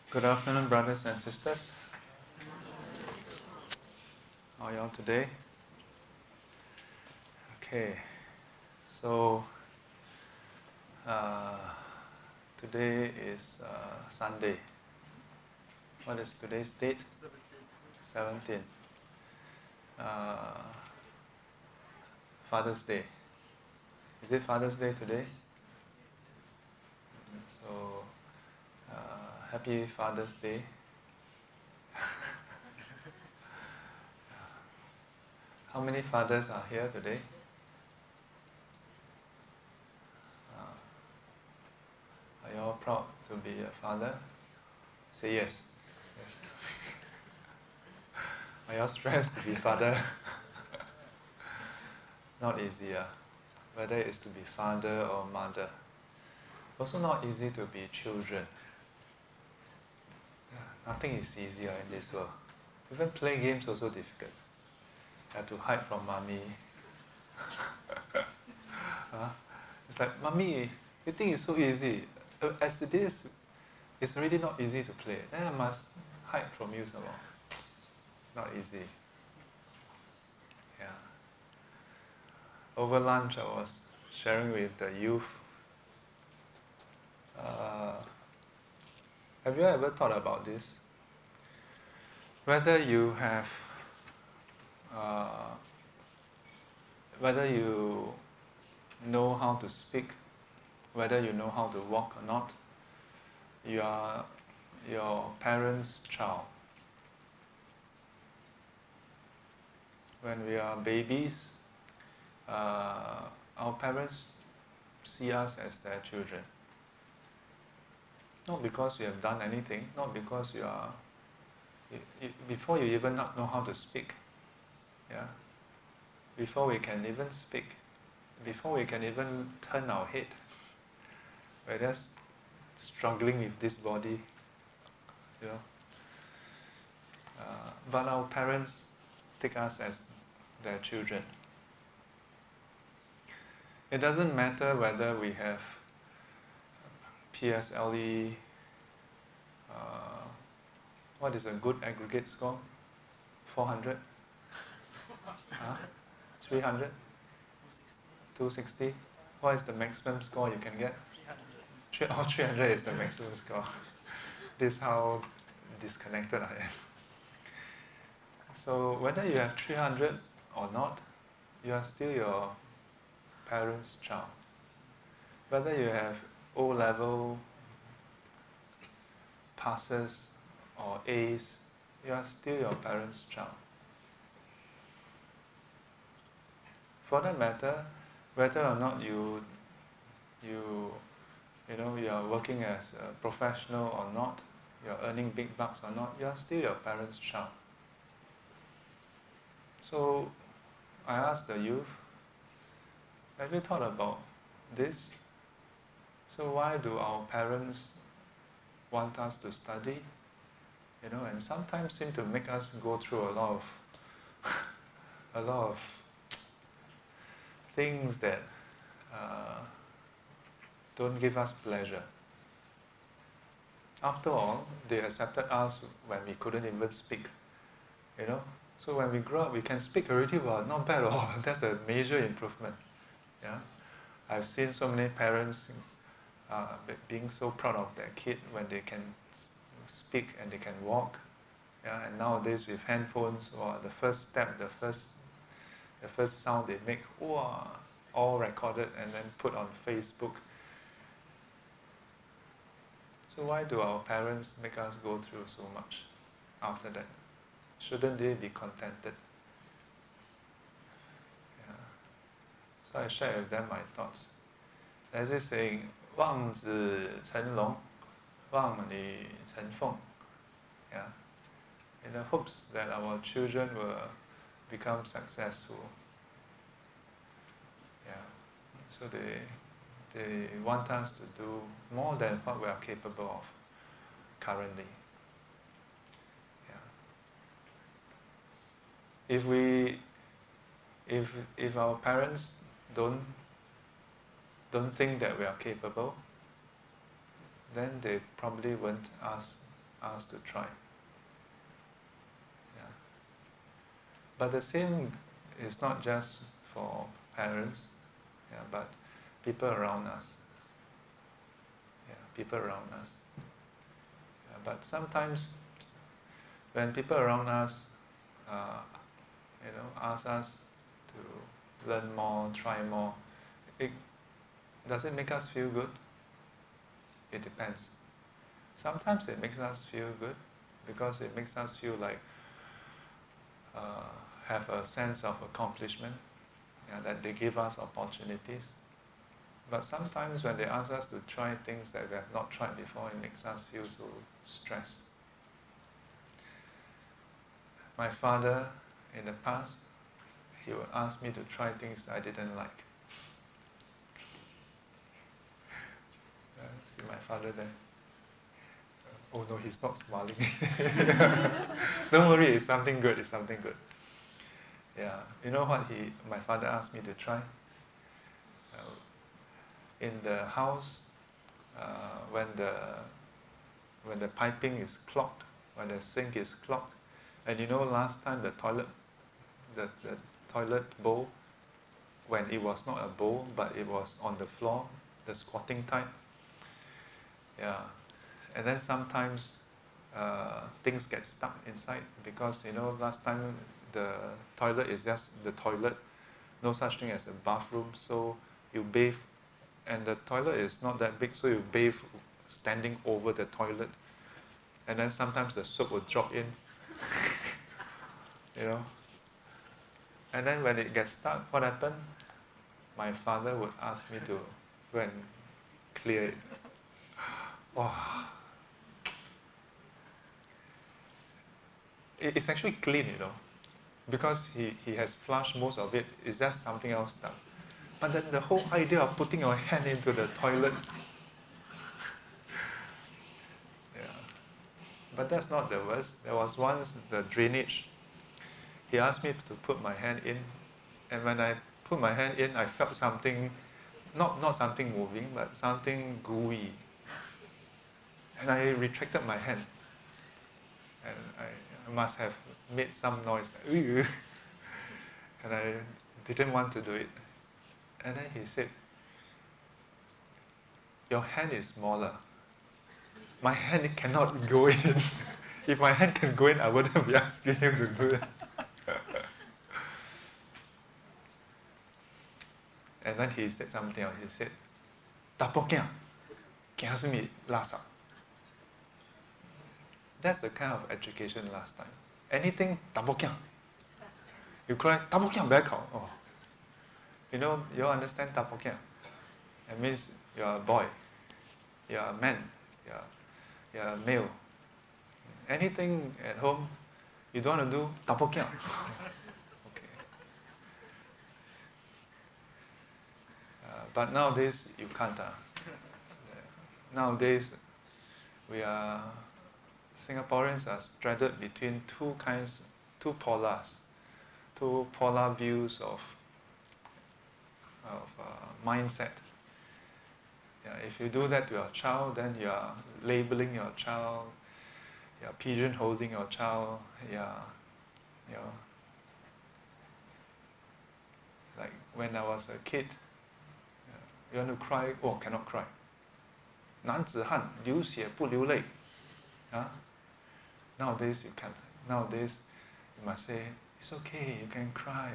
Good afternoon, brothers and sisters. How are you all today? Okay, so today is Sunday. What is today's date? 17th. Father's Day. Is it Father's Day today? So, happy Father's Day. How many fathers are here today? Are you all proud to be a father? Say yes. Yes. Are you all stressed to be father? Not easy, whether it's to be father or mother. Also not easy to be children. Nothing is easier in this world. Even playing games also difficult. You have to hide from mommy. It's like, mommy, you think it's so easy. As it is, it's really not easy to play. Then I must hide from you somehow. Not easy. Yeah. Over lunch I was sharing with the youth. Have you ever thought about this? Whether you have, whether you know how to speak, whether you know how to walk or not, you are your parents' child. When we are babies, our parents see us as their children. Not because you have done anything, not because you are, before you even not know how to speak, yeah? Before we can even speak, before we can even turn our head, we're just struggling with this body, you know. But our parents take us as their children. It doesn't matter whether we have PSLE, what is a good aggregate score? 400? 300? 260? What is the maximum score you can get? 300. 300 is the maximum score. This is how disconnected I am. So whether you have 300 or not, you are still your parents' child. Whether you have O-level passes or A's, you are still your parents' child. For that matter, whether or not you are working as a professional or not, you are earning big bucks or not, you are still your parents' child. So I asked the youth, have you thought about this? So why do our parents want us to study? And sometimes seem to make us go through a lot of things that don't give us pleasure. After all, they accepted us when we couldn't even speak. So when we grow up, we can speak already. Well, not bad at all. That's a major improvement. Yeah, I've seen so many parents being so proud of their kid when they can speak and they can walk. Yeah, and nowadays with handphones, the first step, the first sound they make, all recorded and then put on Facebook. So why do our parents make us go through so much after that? Shouldn't they be contented? Yeah. So I shared with them my thoughts. There's this saying, 望子成龙, 望女成凤. Yeah. In the hopes that our children will become successful. Yeah. So they want us to do more than what we are capable of currently. Yeah. If our parents don't think that we are capable, then they probably won't ask asked to try. Yeah. But the same is not just for parents, yeah, but people around us. Yeah, people around us. Yeah, but sometimes when people around us, ask us to learn more, try more, does it make us feel good? It depends. Sometimes it makes us feel good because it makes us feel like have a sense of accomplishment, yeah, that they give us opportunities. But sometimes when they ask us to try things that we have not tried before, it makes us feel so stressed. My father, in the past, he would ask me to try things I didn't like. See my father there. Oh no, he's not smiling. Don't worry, it's something good, it's something good. Yeah, you know what my father asked me to try? In the house, when the piping is clogged, when the sink is clogged, and you know last time the toilet bowl, when it was not a bowl but it was on the floor, the squatting type, yeah, and then sometimes things get stuck inside because last time the toilet is just the toilet, no such thing as a bathroom, so you bathe, and the toilet is not that big, so you bathe standing over the toilet, and then sometimes the soap will drop in, and then when it gets stuck, what happened? My father would ask me to go and clear it. Wow. It's actually clean, because he has flushed most of it. It's just something else stuck. But then the whole idea of putting your hand into the toilet, yeah. But that's not the worst. There was once the drainage. He asked me to put my hand in, and when I put my hand in, I felt something, not something moving, but something gooey. And I retracted my hand. And I must have made some noise, like, and I didn't want to do it. And then he said, your hand is smaller. My hand cannot go in. If my hand can go in, I wouldn't be asking him to do it. And then he said something else. He said, "Tapokia, kiasmi lasa." That's the kind of education last time. Anything, tapokia. You cry, tapokia back out. Oh. You understand tapokia? It means you're a boy, you're a man, you're a male. Anything at home you don't want to do, tapokia. Okay. But nowadays you can't. Nowadays Singaporeans are straddled between two polar views of mindset. Yeah, if you do that to your child, then you are labeling your child, you are pigeonholing your child, like when I was a kid, you want to cry, oh, cannot cry. 男子汉流血不流泪. Nowadays you can't. Nowadays you must say, it's okay, you can cry.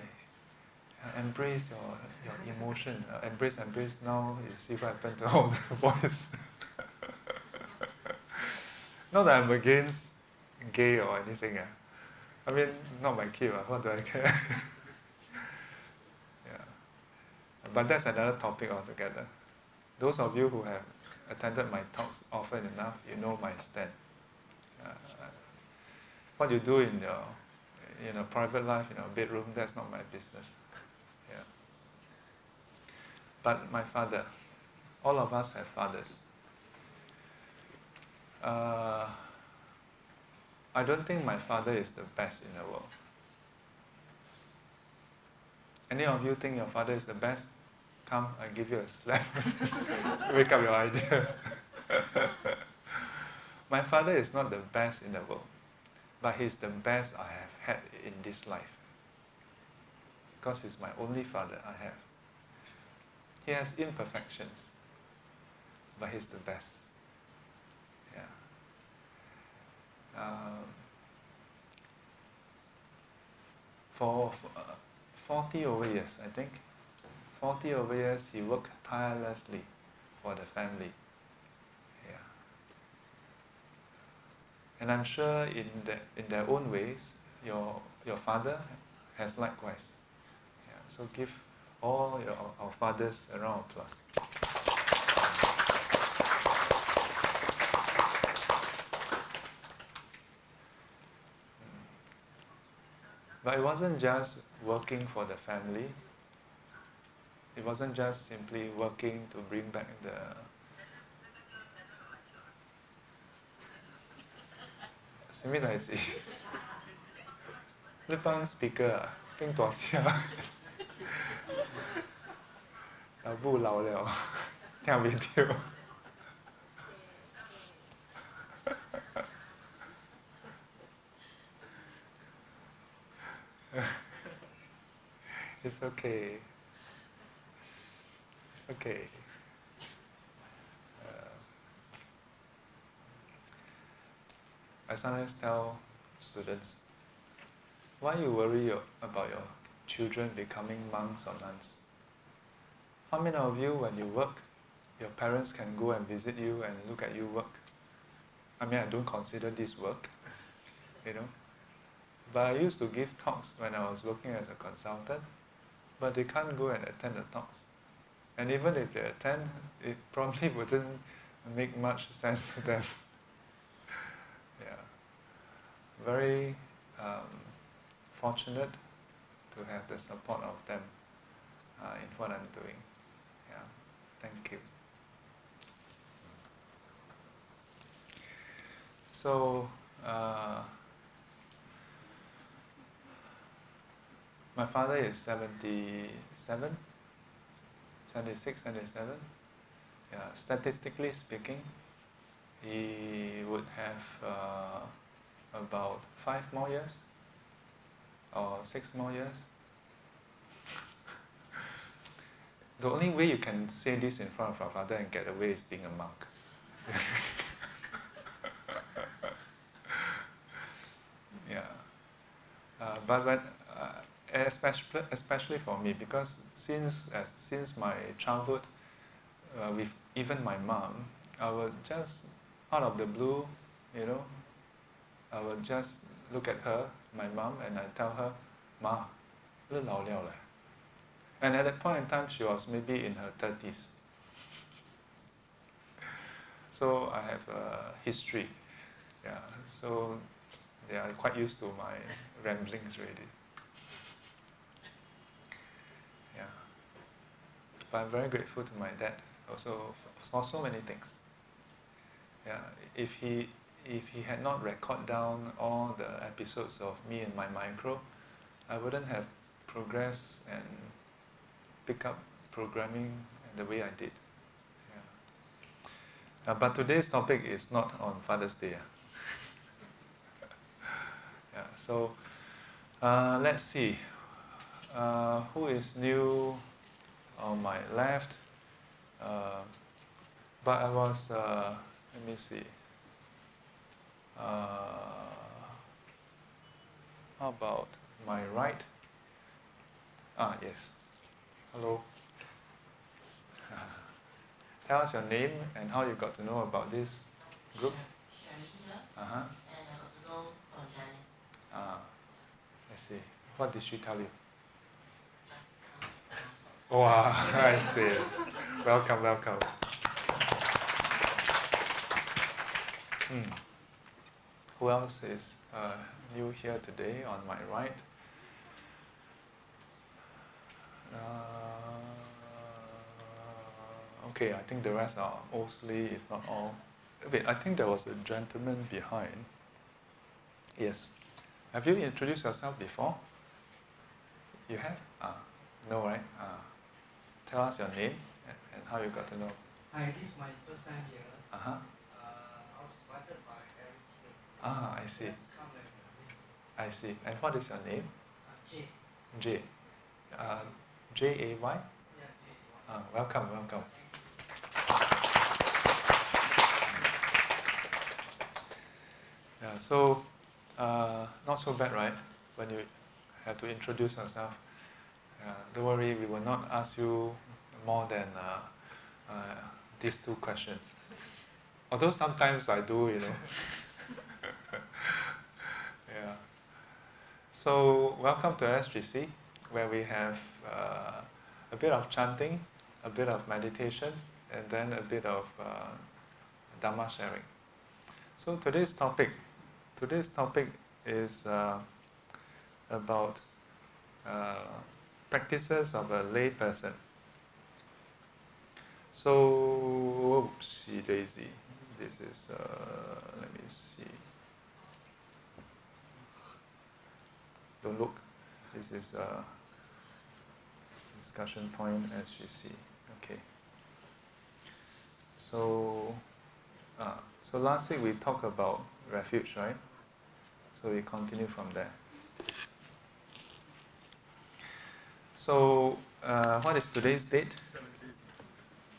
Embrace your emotion. Embrace. Now you see what happened to all the boys. Not that I'm against gay or anything. I mean, not my kid. What do I care? Yeah. But that's another topic altogether. Those of you who have attended my talks often enough, you know my stand. What you do in your private life, in your bedroom, that's not my business. Yeah. But my father, all of us have fathers. I don't think my father is the best in the world. Any of you think your father is the best? Come, I give you a slap. Wake up your idea. My father is not the best in the world, but he's the best I have had in this life. Because he's my only father I have. He has imperfections, but he's the best. Yeah. 40 over years, I think. 40 over years, he worked tirelessly for the family. Yeah. And I'm sure in their own ways, your father has likewise. Yeah. So give all our fathers a round of applause. But it wasn't just working for the family. It wasn't just simply working to bring back the... Simi lai zi. 呢班 speaker 啊，邊大聲？老母老了，聽唔到。It's okay. It's okay. I sometimes tell students, why you worry about your children becoming monks or nuns? How many of you, when you work, your parents can go and visit you and look at you work? I mean, I don't consider this work, you know. But I used to give talks when I was working as a consultant, but they can't go and attend the talks. And even if they attend, it probably wouldn't make much sense to them. Yeah. Very fortunate to have the support of them in what I'm doing. Yeah. Thank you. So, my father is 76, 77. Yeah, statistically speaking, he would have about 5 more years or 6 more years. The only way you can say this in front of our father and get away is being a monk. Yeah, but when especially for me, because since my childhood, with even my mom, I would just out of the blue, you know, I would just look at her, my mom, and I tell her, "Ma, 你老了嘞." And at that point in time, she was maybe in her 30s. So I have a history. Yeah, so they are quite used to my ramblings already. Yeah, but I'm very grateful to my dad also for so many things. Yeah, if he had not recorded down all the episodes of me and my micro, I wouldn't have progressed and pick up programming the way I did. Yeah. But today's topic is not on Father's Day. Yeah. So let's see. Who is new on my left? But I was, let me see. How about my right? Ah, yes. Hello. Tell us your name and how you got to know about this group. Uh-huh. And I got to know from Janice. Ah, I see. What did she tell you? Just come. Wow, I see. Welcome, welcome. Who else is new here today on my right? Okay, I think the rest are mostly, if not all. Wait, I think there was a gentleman behind. Yes. Have you introduced yourself before? You have? No, right? Tell us your name and how you got to know. Hi, this is my first time here. Uh-huh. I was invited by Ah, I see. Just come and I see. And what is your name? J. J. J-A-Y? Yeah, J. Welcome, welcome. Yeah, so not so bad, right? When you have to introduce yourself. Don't worry, we will not ask you more than these two questions. Although sometimes I do, you know. Yeah. So welcome to SGC, where we have a bit of chanting, a bit of meditation, and then a bit of Dharma sharing. So today's topic is about practices of a lay person. So, oopsie daisy, this is, let me see. Don't look, this is a discussion point SGC, okay. So last week we talked about refuge, right? So we continue from there. So, what is today's date?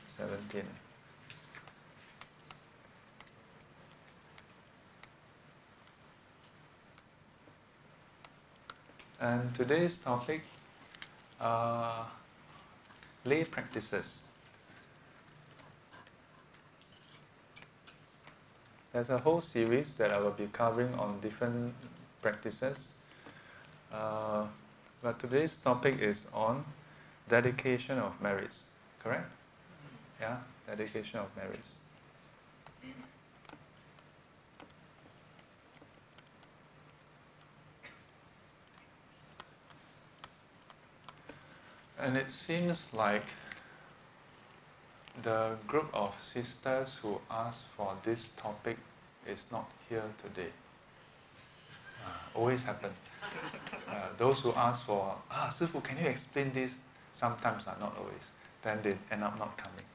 17. And today's topic, lay practices. There's a whole series that I will be covering on different practices. But today's topic is on dedication of merits, correct? Yeah, dedication of merits. And it seems like the group of sisters who asked for this topic is not here today. Always happen. Those who ask for, Sifu, can you explain this? Sometimes are not always. Then they end up not coming.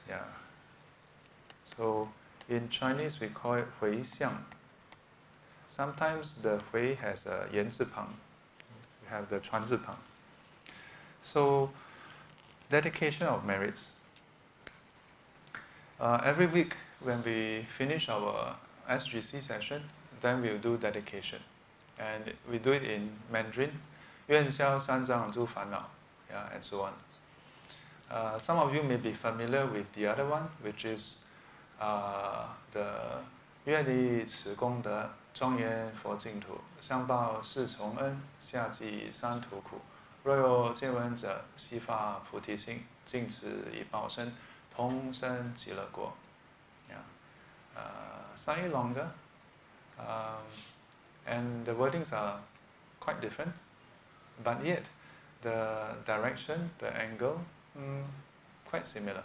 Yeah. So in Chinese we call it 回向. Sometimes the 回 has a 言字旁. We have the 传字旁. So dedication of merits. Every week when we finish our SGC session, then we'll do dedication. And we do it in Mandarin, 愿消三障诸烦恼, yeah, and so on. Some of you may be familiar with the other one, which is the 愿以此功德庄严佛净土，上报四重恩，下济三途苦。若有见闻者，悉发菩提心，尽此以报身，同生极乐国。Yeah. Slightly longer, and the wordings are quite different, but yet the direction, the angle, quite similar.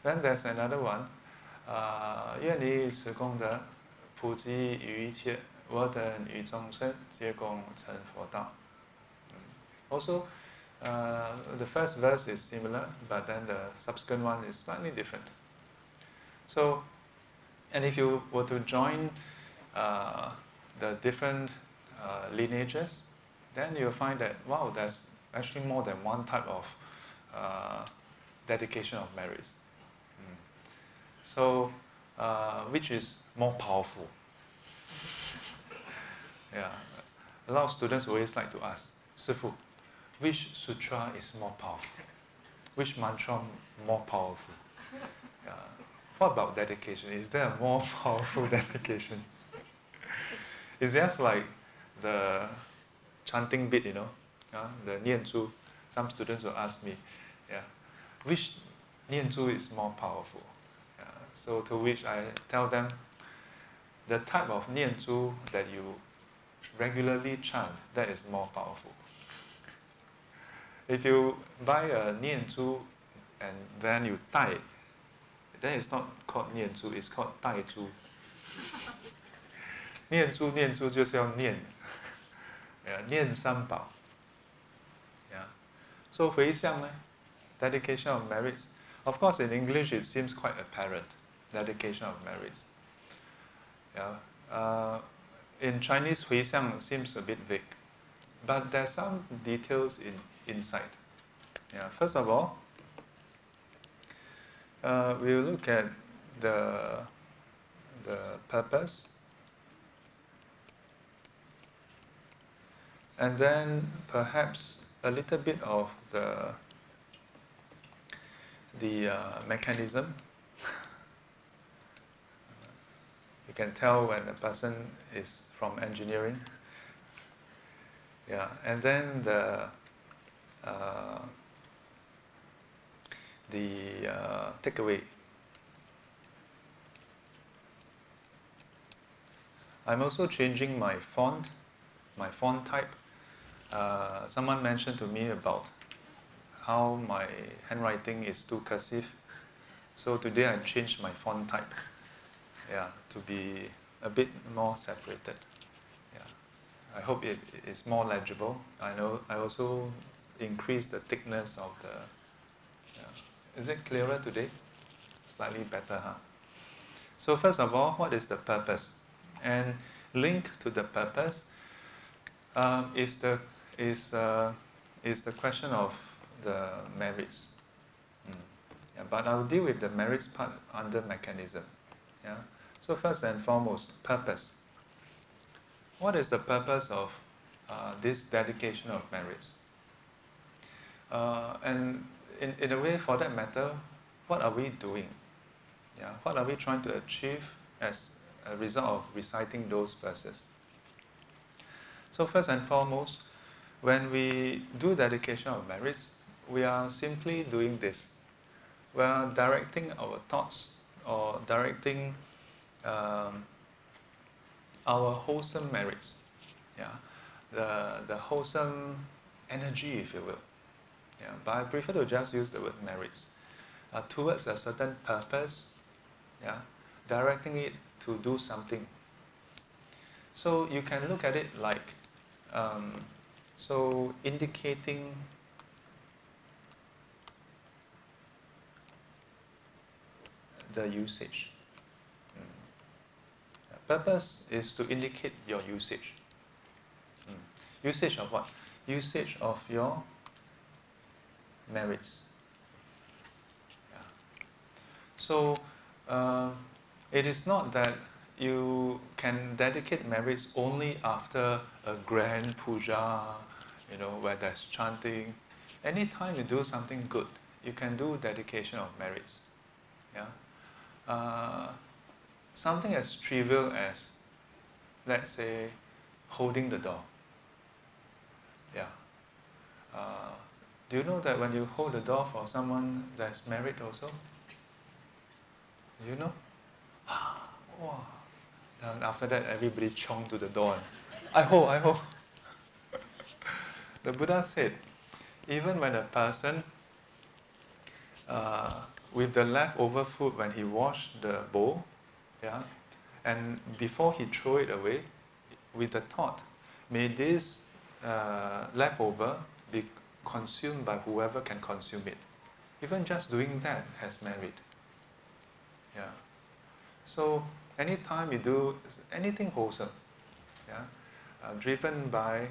Then there's another one. 愿以此功德，普及于一切，我等与众生，皆共成佛道。Also, the first verse is similar, but then the subsequent one is slightly different. So, and if you were to join the different lineages, then you'll find that, wow, there's actually more than one type of dedication of merits. So, which is more powerful? Yeah, a lot of students always like to ask, Sifu, which sutra is more powerful? Which mantra more powerful? Yeah. What about dedication? Is there a more powerful dedication? It's just like the chanting bit, you know, the 念珠. Some students will ask me, yeah, which 念珠 is more powerful? Yeah. So to which I tell them, the type of 念珠 that you regularly chant, that is more powerful. If you buy a 念珠 and then you 带, then it's not called 念珠, it's called 带珠. 念珠就是要念, yeah, 念三宝. Yeah. So 回向呢, dedication of merits. Of course, in English it seems quite apparent, dedication of merits. Yeah. In Chinese, 回向 seems a bit vague, but there's some details inside. Yeah. First of all, we'll look at the purpose, and then perhaps a little bit of the mechanism. You can tell when a person is from engineering. Yeah, and then the takeaway. I'm also changing my font type. Someone mentioned to me about how my handwriting is too cursive. So today I changed my font type. Yeah, to be a bit more separated. Yeah, I hope it is more legible. I also increased the thickness of the. Yeah. Is it clearer today? Slightly better, huh? So first of all, what is the purpose? And linked to the purpose is the question of the merits. Yeah, but I'll deal with the merits part under mechanism. Yeah. So first and foremost, purpose. What is the purpose of this dedication of merits? And in a way, for that matter, what are we doing? Yeah. What are we trying to achieve as a result of reciting those verses? So first and foremost, when we do dedication of merits, we are simply doing this. We are directing our thoughts or directing our wholesome merits, yeah, the wholesome energy, if you will. Yeah, but I prefer to just use the word merits towards a certain purpose. Yeah, directing it to do something. So you can look at it like so indicating the usage. Purpose is to indicate your usage. Usage of what? Usage of your merits. Yeah. So it is not that you can dedicate merits only after a grand puja, where there's chanting. Anytime you do something good, you can do dedication of merits. Yeah. Something as trivial as, let's say, holding the door. Yeah. Do you know that when you hold the door for someone, there's merit also? Do you know? Wow. And after that, everybody chong to the door. I hold. The Buddha said, even when a person, with the leftover food, when he washed the bowl, yeah, and before he throw it away, with the thought, may this leftover be consumed by whoever can consume it. Even just doing that has merit. Yeah. So anytime you do anything wholesome, yeah, driven by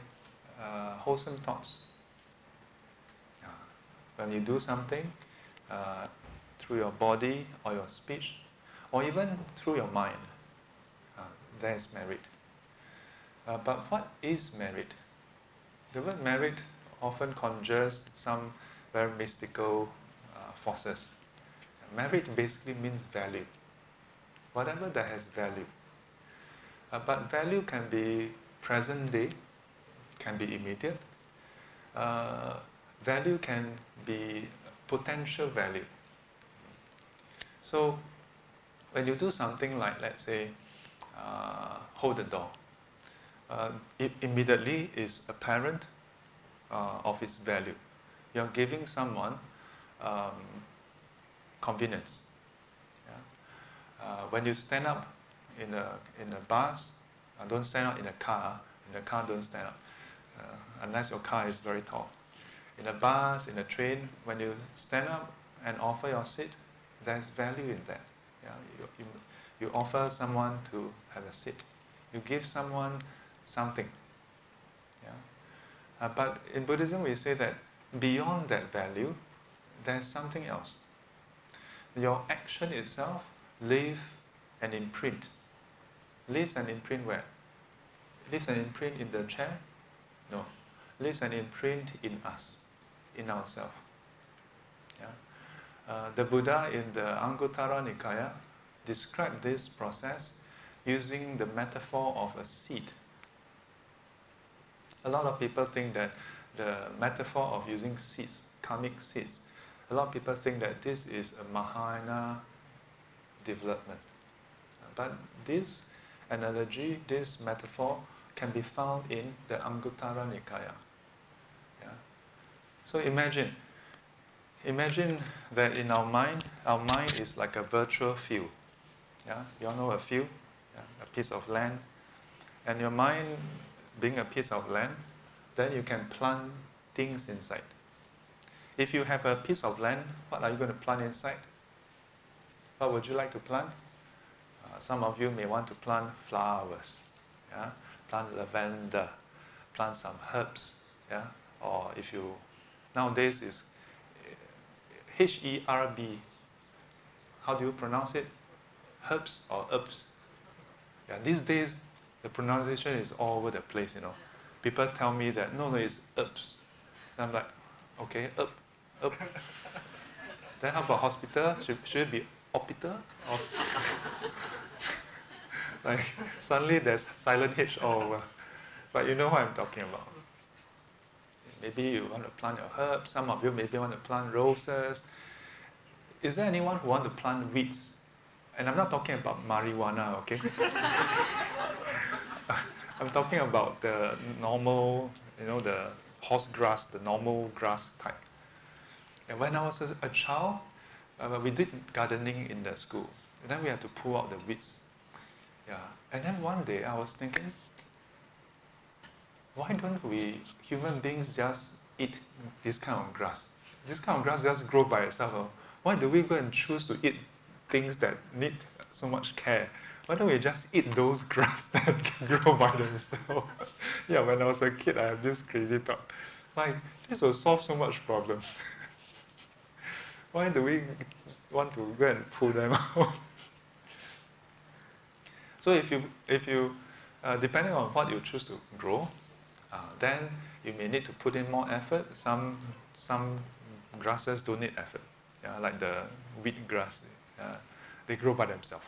wholesome thoughts. When you do something through your body or your speech, or even through your mind, there is merit. But what is merit? The word merit often conjures some very mystical forces. Merit basically means value. Whatever that has value. But value can be present day, can be immediate. Value can be potential value. So when you do something like, let's say, hold the door, it immediately is apparent of its value. You're giving someone convenience. Yeah? When you stand up in a bus, don't stand up in a car. In a car, don't stand up unless your car is very tall. In a bus, in a train, when you stand up and offer your seat, there's value in that. Yeah? You offer someone to have a seat. You give someone something. Yeah? But in Buddhism we say that beyond that value, there's something else. Your action itself leaves an imprint. Leaves an imprint where? Leaves an imprint in the chair? No. Leaves an imprint in us, in ourselves. Yeah? The Buddha in the Anguttara Nikaya described this process using the metaphor of a seed. A lot of people think that the metaphor of using seeds, karmic seeds, a lot of people think that this is a Mahayana development. But this analogy, this metaphor, can be found in the Anguttara Nikaya. Yeah? So imagine that in our mind is like a virtual field. Yeah? You all know a field, yeah? A piece of land. And your mind being a piece of land, then you can plant things inside. If you have a piece of land, what are you going to plant inside? What would you like to plant? Some of you may want to plant flowers, yeah? Plant lavender, plant some herbs, yeah? Or if you, nowadays is H-E-R-B. How do you pronounce it? Herbs or herbs? Yeah, these days the pronunciation is all over the place, you know. People tell me that, no, it's herbs. And I'm like, okay, herb. Then how about hospital? Should it be hospital? Or like, suddenly there's silent H all over. But you know what I'm talking about. Maybe you want to plant your herbs. Some of you maybe want to plant roses. Is there anyone who wants to plant weeds? And I'm not talking about marijuana, okay? I'm talking about the normal, the horse grass, the normal grass type. And when I was a child, we did gardening in the school. And then we had to pull out the weeds. Yeah. And then one day I was thinking, why don't we human beings just eat this kind of grass? This kind of grass just grow by itself. Oh. Why do we go and choose to eat things that need so much care? Why don't we just eat those grass that grow by themselves? Yeah, when I was a kid, I had this crazy thought. Like, this will solve so much problem. Why do we want to go and pull them out? So if you depending on what you choose to grow, then you may need to put in more effort. Some grasses don't need effort. Yeah, like the wheat grass, they grow by themselves.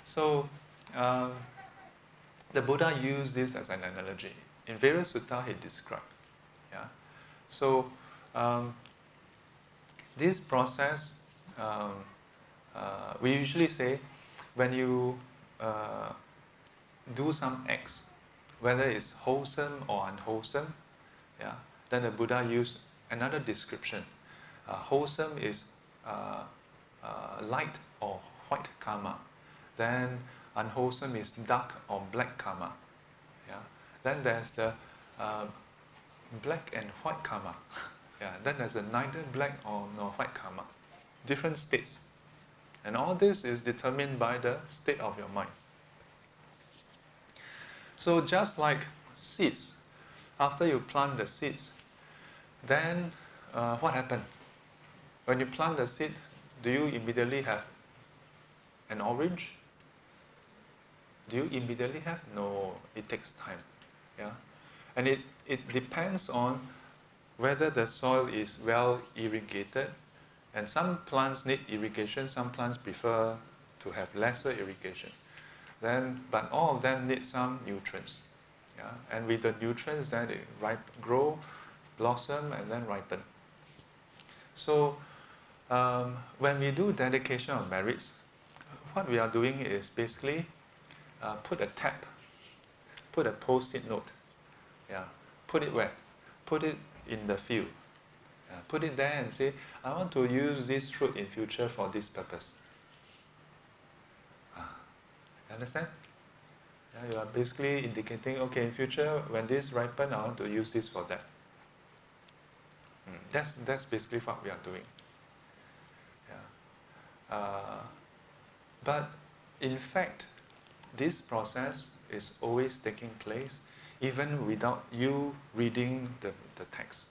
So the Buddha used this as an analogy. In various sutta he described. Yeah? So this process, we usually say, when you do some acts, whether it's wholesome or unwholesome, yeah, then the Buddha used another description. Wholesome is light or white karma. Then unwholesome is dark or black karma. Yeah. Then there's the black and white karma. Yeah. Then there's the neither black or nor white karma. Different states. And all this is determined by the state of your mind. So just like seeds, after you plant the seeds, then what happens? When you plant the seed, do you immediately have an orange? Do you immediately have? No, it takes time. Yeah? And it depends on whether the soil is well irrigated. And some plants need irrigation, some plants prefer to have lesser irrigation. But all of them need some nutrients. Yeah? And with the nutrients, then they grow, blossom, and then ripen. So when we do dedication of merits, what we are doing is basically put a tab, put a post-it note. Yeah. Put it where? Put it in the field. Put it there and say, I want to use this fruit in future for this purpose. Understand? Yeah, you are basically indicating, okay, in future, when this ripen, I want to use this for that. That's basically what we are doing. Yeah. But in fact, this process is always taking place even without you reading the text.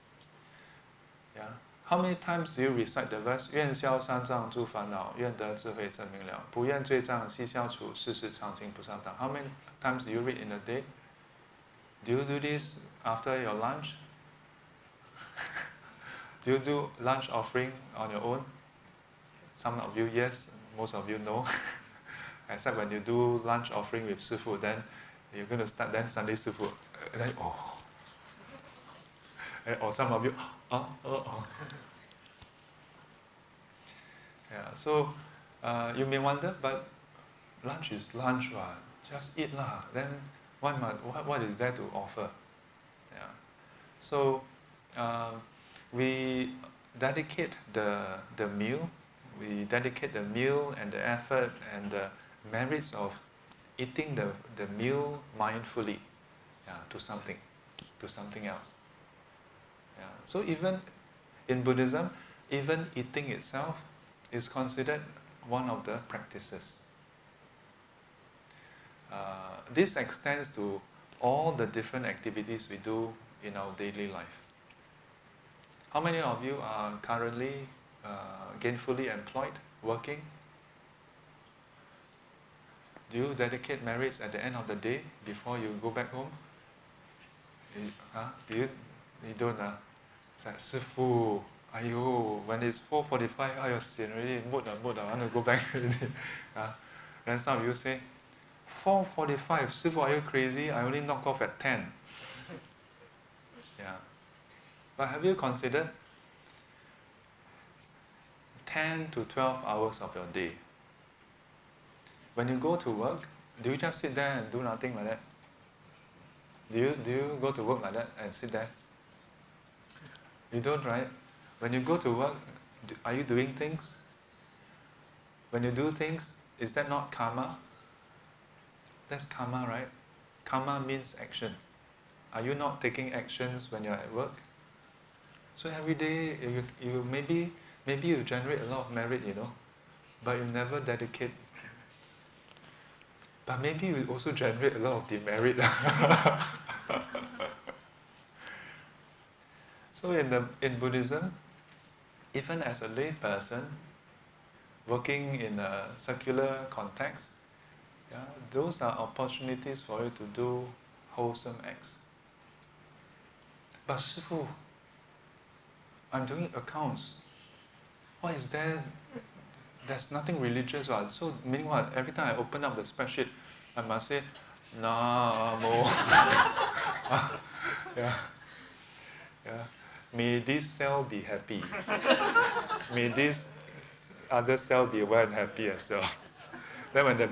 Yeah? How many times do you recite the verse? 愿消三障诸烦恼，愿得智慧真明了，不愿罪障悉消除，世世常行菩萨道. How many times do you read in a day? Do you do this after your lunch? Do you do lunch offering on your own? Some of you yes, most of you no. Except when you do lunch offering with Sifu, then you're going to start, then Sunday Sifu, then oh. Or some of you, oh. Yeah, so you may wonder, but lunch is lunch, right? Just eat lah. Then what is there to offer? Yeah. So we dedicate the meal. We dedicate the meal and the effort and the merits of eating the meal mindfully, to something else. Yeah. So even in Buddhism, even eating itself is considered one of the practices. This extends to all the different activities we do in our daily life. How many of you are currently gainfully employed, working? Do you dedicate merits at the end of the day before you go back home? You don't? It's like, 师父, !aiyo! When it's 4:45, you're sian already, mood, I want to go back already. Then some of you say, 4:45, 师父, are you crazy? I only knock off at 10. Yeah. But have you considered 10 to 12 hours of your day? When you go to work, do you just sit there and do nothing like that? Do you go to work like that and sit there? You don't, right? When you go to work, are you doing things? When you do things, is that not karma? That's karma, right? Karma means action. Are you not taking actions when you're at work? So every day, you maybe you generate a lot of merit, but you never dedicate. But maybe you also generate a lot of demerit. So in Buddhism, even as a lay person, working in a secular context, those are opportunities for you to do wholesome acts. But Shifu, I'm doing accounts. What is there? There's nothing religious, right? So meaning what? Every time I open up the spreadsheet, I must say, Namo. Yeah. May this cell be happy. May this other cell be well and happy as well. Then when the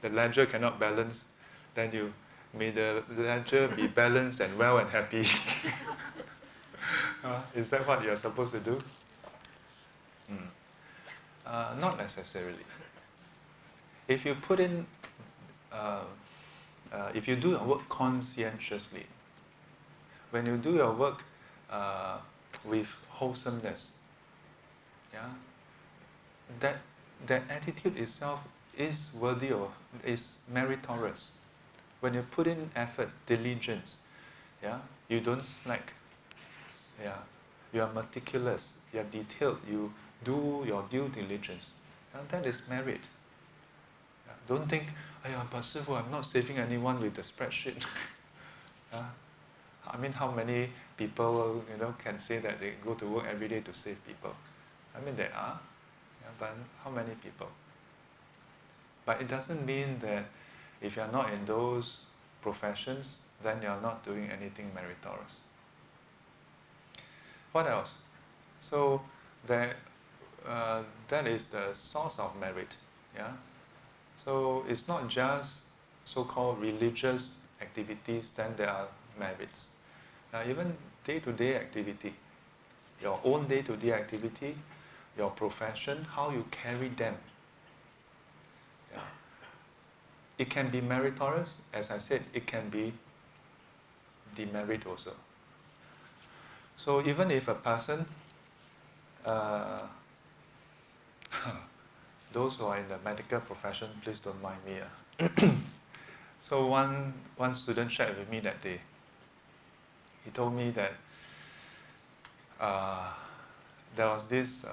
ledger cannot balance, then may the ledger be balanced and well and happy. Is that what you're supposed to do? Not necessarily. If you put in, if you do your work conscientiously, when you do your work with wholesomeness, that attitude itself is worthy of, is meritorious. When you put in effort, diligence, you don't slack. You are meticulous, you are detailed, you do your due diligence. That is merit. Don't think, but Sifu, I'm not saving anyone with the spreadsheet. I mean, how many people can say that they go to work every day to save people? I mean, there are, but how many people? But it doesn't mean that if you're not in those professions, then you're not doing anything meritorious. What else? So that is the source of merit. So it's not just so-called religious activities, then there are merits. Even day-to-day activity, your own day-to-day activity, your profession, how you carry them. It can be meritorious, as I said, it can be demerit also. So even if a person those who are in the medical profession, please don't mind me. So one student shared with me that day. He told me that there was this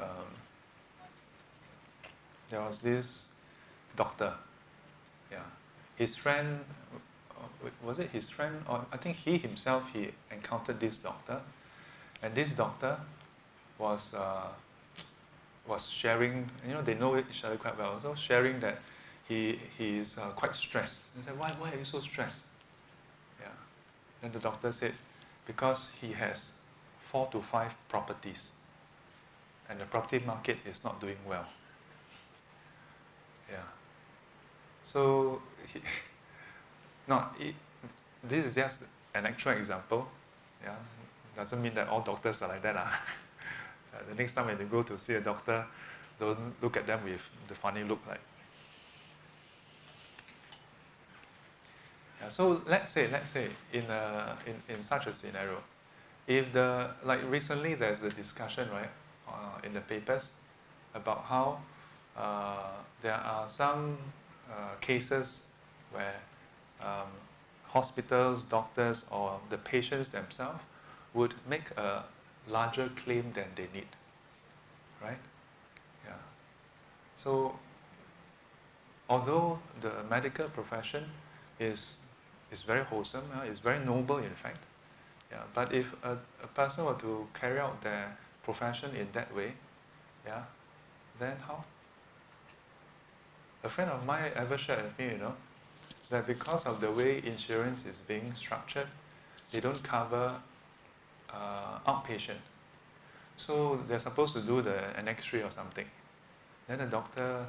doctor. Yeah, his friend, was it his friend, or I think he himself, he encountered this doctor, and this doctor was sharing. They know each other quite well. So sharing that he is quite stressed. He said, why are you so stressed? Yeah. Then the doctor said, because he has 4 to 5 properties, and the property market is not doing well. Yeah. So, this is just an actual example. Yeah. Doesn't mean that all doctors are like that. The next time when you go to see a doctor, don't look at them with the funny look like. Yeah, so let's say in such a scenario, if recently there's a discussion, right, in the papers about how there are some cases where hospitals, doctors, or the patients themselves would make a larger claim than they need, right? Yeah. So, although the medical profession is very wholesome, it's very noble, in fact. Yeah. But if a person were to carry out their profession in that way, yeah, then how? A friend of mine ever shared with me, that because of the way insurance is being structured, they don't cover outpatient. So they're supposed to do an X-ray or something. Then the doctor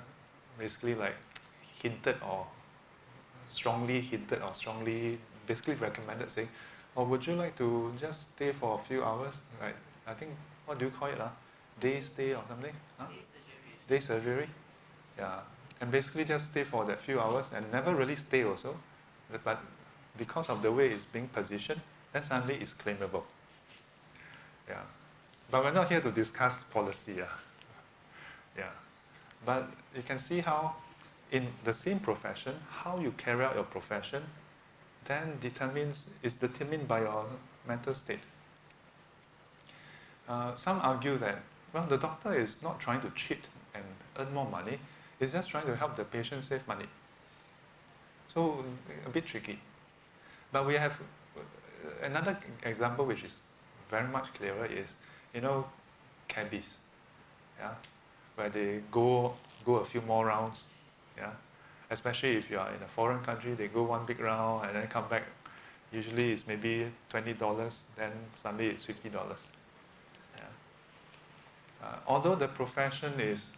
basically strongly basically recommended, saying, "Oh, would you like to just stay for a few hours? Like, I think, what do you call it? Day stay or something? Huh? Day surgery? Yeah. And basically just stay for that few hours and never really stay also. But because of the way it's being positioned, then suddenly it's claimable. Yeah. But we're not here to discuss policy. Yeah. But you can see how in the same profession, how you carry out your profession then is determined by your mental state. Some argue that, well, the doctor is not trying to cheat and earn more money, he's just trying to help the patient save money. So, a bit tricky. But we have another example which is very much clearer is, cabbies, yeah, where they go a few more rounds, yeah. Especially if you are in a foreign country, they go one big round and then come back. Usually it's maybe $20, then suddenly it's $50. Yeah. Although the profession is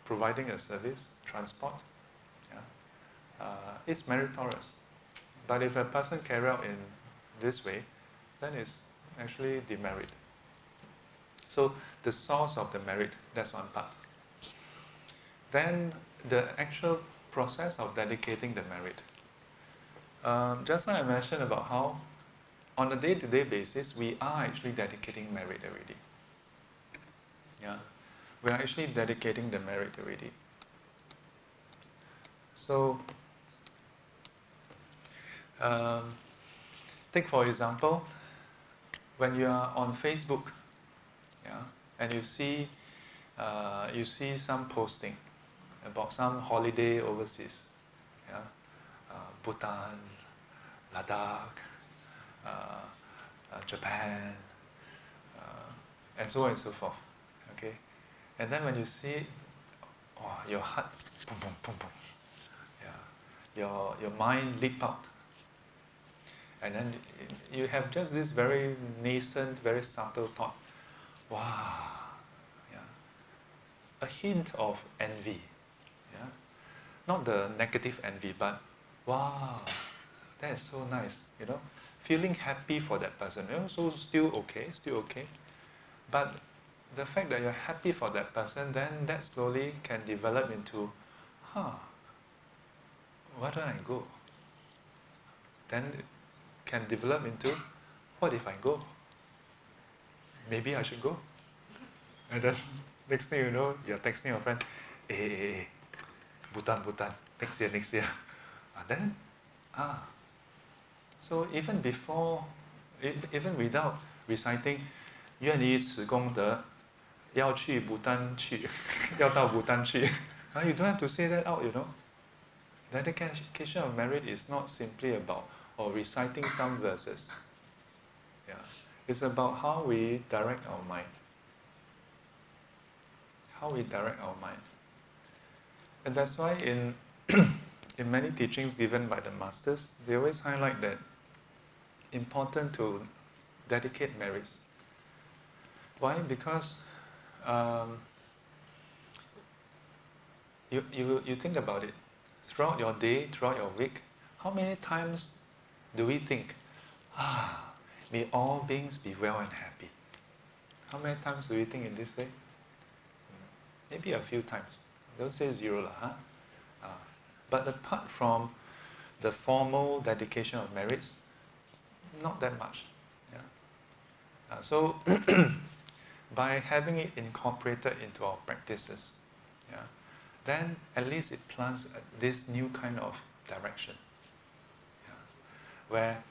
providing a service, transport, yeah, it's meritorious. But if a person carry out in this way, then it's actually demerit. So the source of the merit, that's one part. Then the actual process of dedicating the merit. Just now I mentioned about how on a day-to-day basis we are actually dedicating merit already. Yeah, we are actually dedicating the merit already. So, take for example, when you are on Facebook, yeah, and you see some posting about some holiday overseas, yeah, Bhutan, Ladakh, Japan, and so on and so forth. Okay, and then when you see, your heart, boom, boom, boom, boom, yeah, your mind leap out, and then you have just this very nascent, very subtle thought. Wow, yeah, a hint of envy. Yeah? Not the negative envy, but wow, that is so nice, feeling happy for that person, so still okay. But the fact that you're happy for that person, then that slowly can develop into, why don't I go? Then it can develop into, what if I go? Maybe I should go. And then next thing you know, you're texting your friend, hey, Bhutan, next year. Then, so even before, even without reciting 愿以此功德要去 Bhutan 去要到 Bhutan 去 you don't have to say that out, you know. Dedication of merit is not simply about reciting some verses. Yeah. It's about how we direct our mind. How we direct our mind. And that's why in in many teachings given by the masters, they always highlight that important to dedicate merits. Why? Because you think about it. Throughout your day, throughout your week, how many times do we think, may all beings be well and happy? How many times do we think in this way? Maybe a few times. Don't say zero, but apart from the formal dedication of merits, not that much. Yeah. So, by having it incorporated into our practices, yeah, then at least it plants this new kind of direction, yeah, where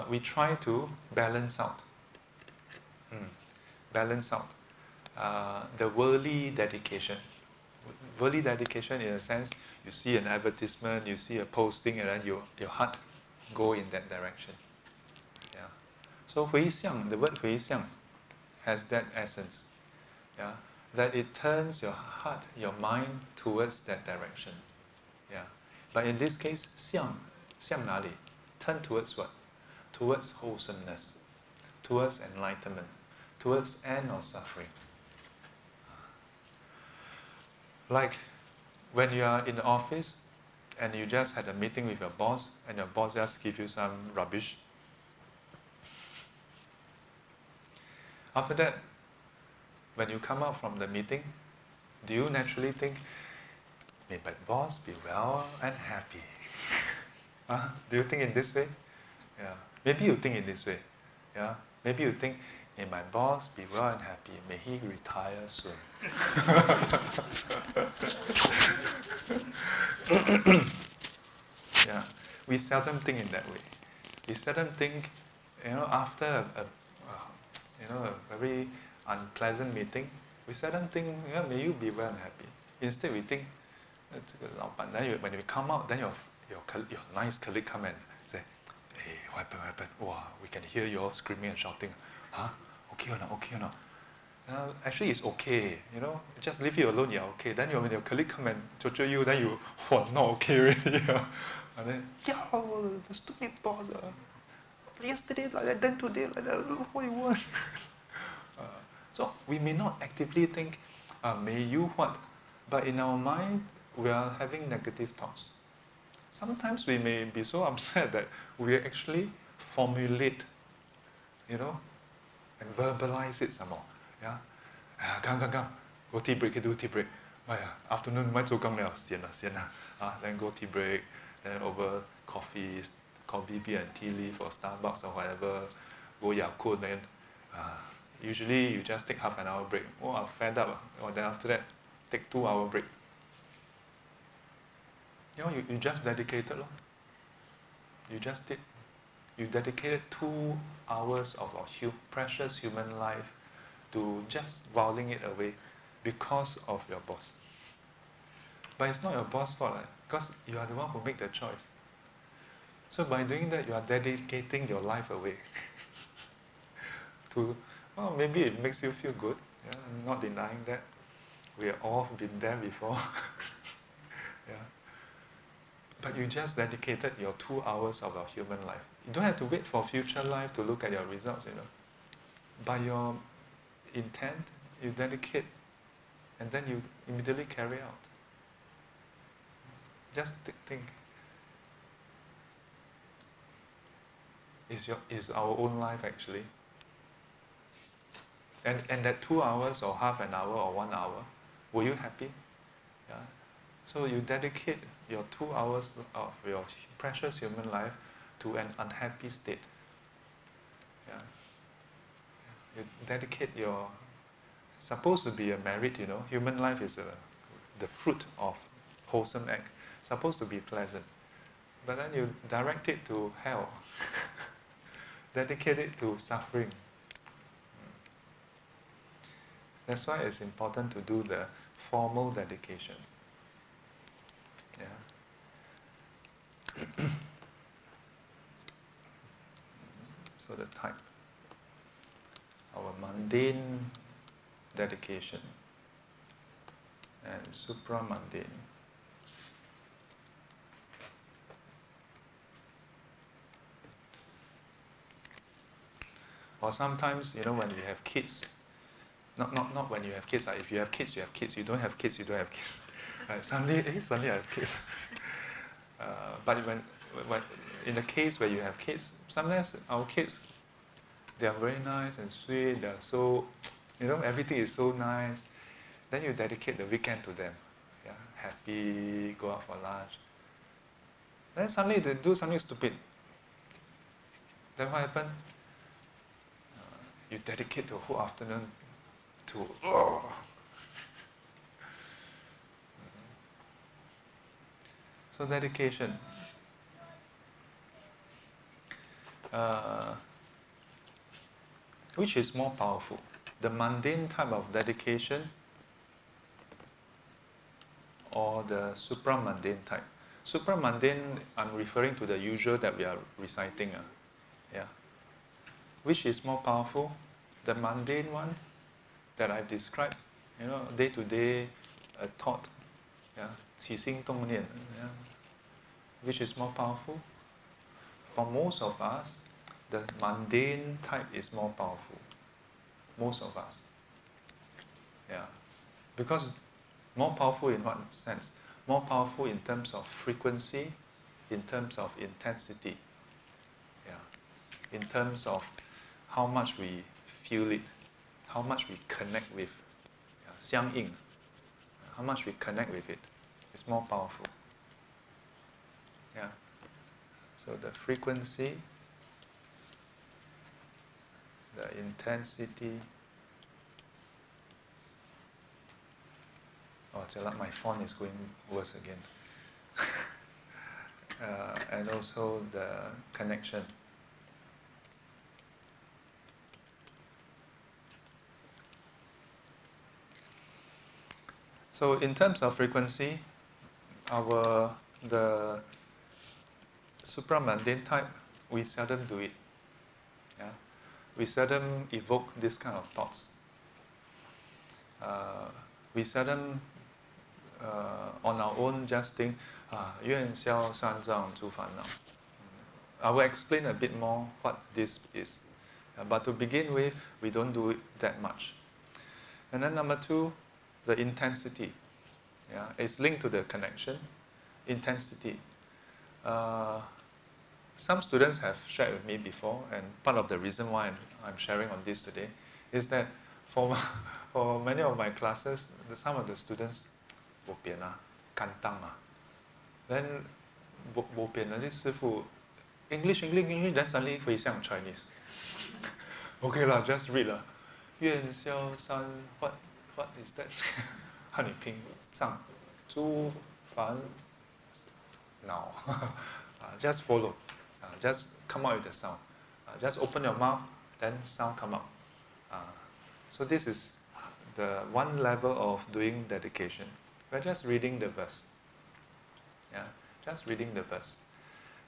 we try to balance out the worldly dedication. Worldly dedication in a sense, you see an advertisement, you see a posting, and then your heart go in that direction. Yeah. So 回向, the word 回向 has that essence. Yeah. That it turns your heart, your mind towards that direction. Yeah. But in this case, 向哪里? Turn towards what? Towards wholesomeness, towards enlightenment, towards end of suffering. Like when you are in the office and you just had a meeting with your boss and your boss just give you some rubbish. After that, when you come out from the meeting, do you naturally think, may my boss be well and happy? Do you think in this way? Yeah. Maybe you think in this way. Yeah. Maybe you think, may my boss be well and happy. May he retire soon. Yeah. We seldom think in that way. We seldom think, after a very unpleasant meeting, we seldom think, may you be well and happy. Instead, we think, then when we come out, then your nice colleague come and say, hey, what happened? Wow, we can hear you all screaming and shouting. Huh? Okay or not? Actually, it's okay. Just leave you alone. You're okay. Then when your colleague come and torture you, then you not okay already. And then the stupid boss. Yesterday like that, then today like that. What you want? So we may not actively think, may you what, but in our mind we are having negative thoughts. Sometimes we may be so upset that we actually formulate, and verbalize it some more. Yeah? Come. Go tea break, do tea break. Afternoon, 咪做工了，閒啦. Then go tea break, then over coffee beer and tea leaf or Starbucks or whatever, go Yakult, then usually you just take half an hour break. I'm fed up. Or then after that, take 2-hour break. You just dedicated. You just did. You dedicated 2 hours of our precious human life to just whiling it away because of your boss. But it's not your boss' fault, because you are the one who make the choice. So by doing that, you are dedicating your life away to, maybe it makes you feel good. Yeah, I'm not denying that. We have all been there before. Yeah. But you just dedicated your 2 hours of your human life. You don't have to wait for future life to look at your results, By your intent, you dedicate, and then you immediately carry out. Just think. Is our own life actually. And that 2 hours or half an hour or 1 hour, were you happy? Yeah. So you dedicate your 2 hours of your precious human life to an unhappy state. Yeah. You dedicate supposed to be a merit, human life is the fruit of wholesome act, supposed to be pleasant. But then you direct it to hell, dedicate it to suffering. That's why it's important to do the formal dedication. Yeah. So the type. Our mundane dedication and supramundane. Or sometimes, when you have kids, not when you have kids, if you have kids, you have kids. You don't have kids, you don't have kids. Right? Suddenly I have kids. But when in the case where you have kids, sometimes our kids, they are very nice and sweet. They are so, everything is so nice. Then you dedicate the weekend to them. Yeah, happy, go out for lunch. Then suddenly they do something stupid. Then what happened? You dedicate the whole afternoon to So dedication. Which is more powerful? The mundane type of dedication or the supramundane type? Supramundane, I'm referring to the usual that we are reciting. Yeah. Which is more powerful? The mundane one that I've described, day-to-day thought, yeah, 起心动念, yeah. Which is more powerful? For most of us, the mundane type is more powerful. Most of us. Yeah. Because more powerful in what sense? More powerful in terms of frequency, in terms of intensity. Yeah. In terms of how much we feel it, how much we connect with. Yeah. 相应. How much we connect with it. It's more powerful. Yeah. So the frequency, the intensity. Oh, my phone is going worse again. And also the connection. So in terms of frequency, the supramundane type, we seldom do it. Yeah? We seldom evoke this kind of thoughts. We seldom on our own just think, 愿消三障诸烦恼. I will explain a bit more what this is. But to begin with, we don't do it that much. And then number two, the intensity. Yeah, it's linked to the connection. Intensity. Some students have shared with me before, and part of the reason why I'm sharing on this today is that for many of my classes, some of the students 不扁啊，干当啊， then 不扁了，这师傅 English, then suddenly 回向 Chinese. Okay lah, just read lah. 愿消三 what is that? 汉语拼藏诸烦恼. Just follow. Just come out with the sound. Just open your mouth, then sound come out. So this is the one level of doing dedication. We're just reading the verse. Yeah, just reading the verse.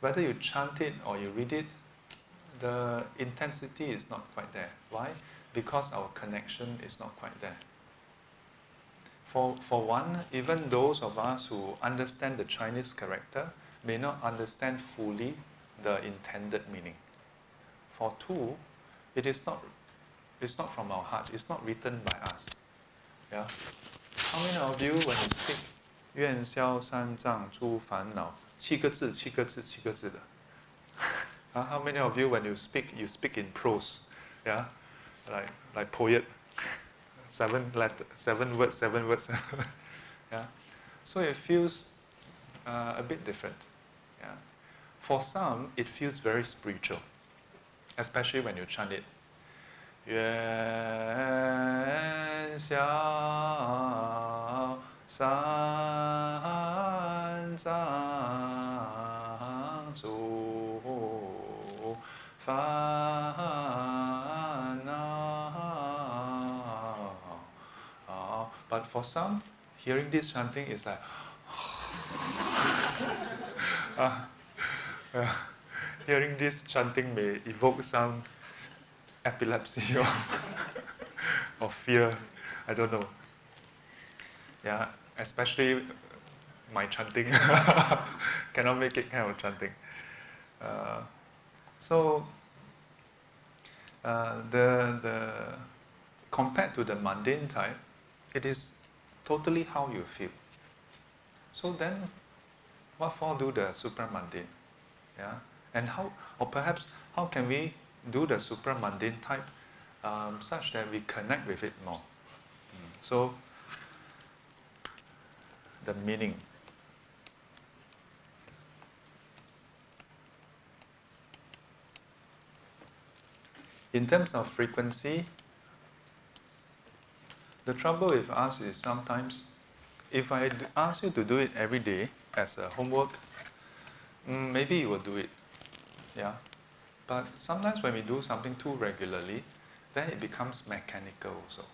Whether you chant it or you read it, the intensity is not quite there. Why? Because our connection is not quite there. For one, even those of us who understand the Chinese character may not understand fully the intended meaning. For two, it's not from our heart. It's not written by us. Yeah. How many of you, when you speak, 愿消三障诸烦恼, 7个字的. How many of you, when you speak in prose, yeah, like poet, 7 words. Yeah. So it feels a bit different. Yeah. For some, it feels very spiritual, especially when you chant it. 愿消三 sa so fa na. But for some, hearing this chanting is like hearing this chanting may evoke some epilepsy or fear. I don't know. Yeah, especially my chanting. Cannot make it kind of chanting. So the compared to the mundane type, it is totally how you feel. So then, what for do the supramundane? Yeah, and how, or perhaps how can we do the supramundane type such that we connect with it more? So the meaning. In terms of frequency, the trouble with us is sometimes, if I ask you to do it every day as a homework, maybe you will do it. Yeah. But sometimes when we do something too regularly, then it becomes mechanical also.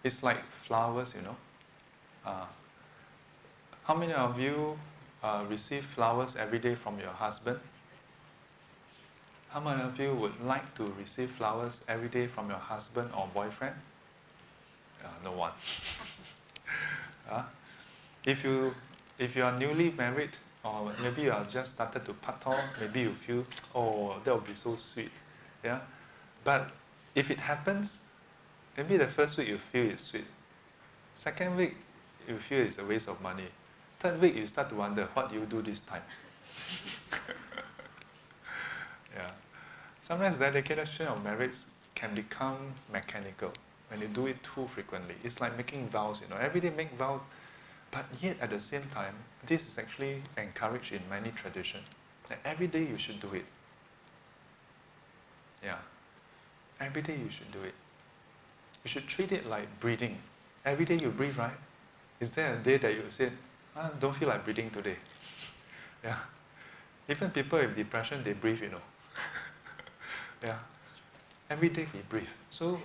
It's like flowers, you know. How many of you receive flowers every day from your husband? How many of you would like to receive flowers every day from your husband or boyfriend? No one. If you are newly married, or maybe you are just started to patong, maybe you feel, oh, that would be so sweet. Yeah? But if it happens, maybe the first week you feel it's sweet. Second week, you feel it's a waste of money. Third week, you start to wonder, what do you do this time? Yeah. Sometimes dedication of marriage can become mechanical when you do it too frequently. It's like making vows, you know. Every day make vows, but yet at the same time, this is actually encouraged in many traditions. That every day you should do it. Yeah. Every day you should do it. You should treat it like breathing. Every day you breathe, right? Is there a day that you say, don't feel like breathing today? Yeah. Even people with depression, they breathe, you know. Yeah. Every day we breathe. So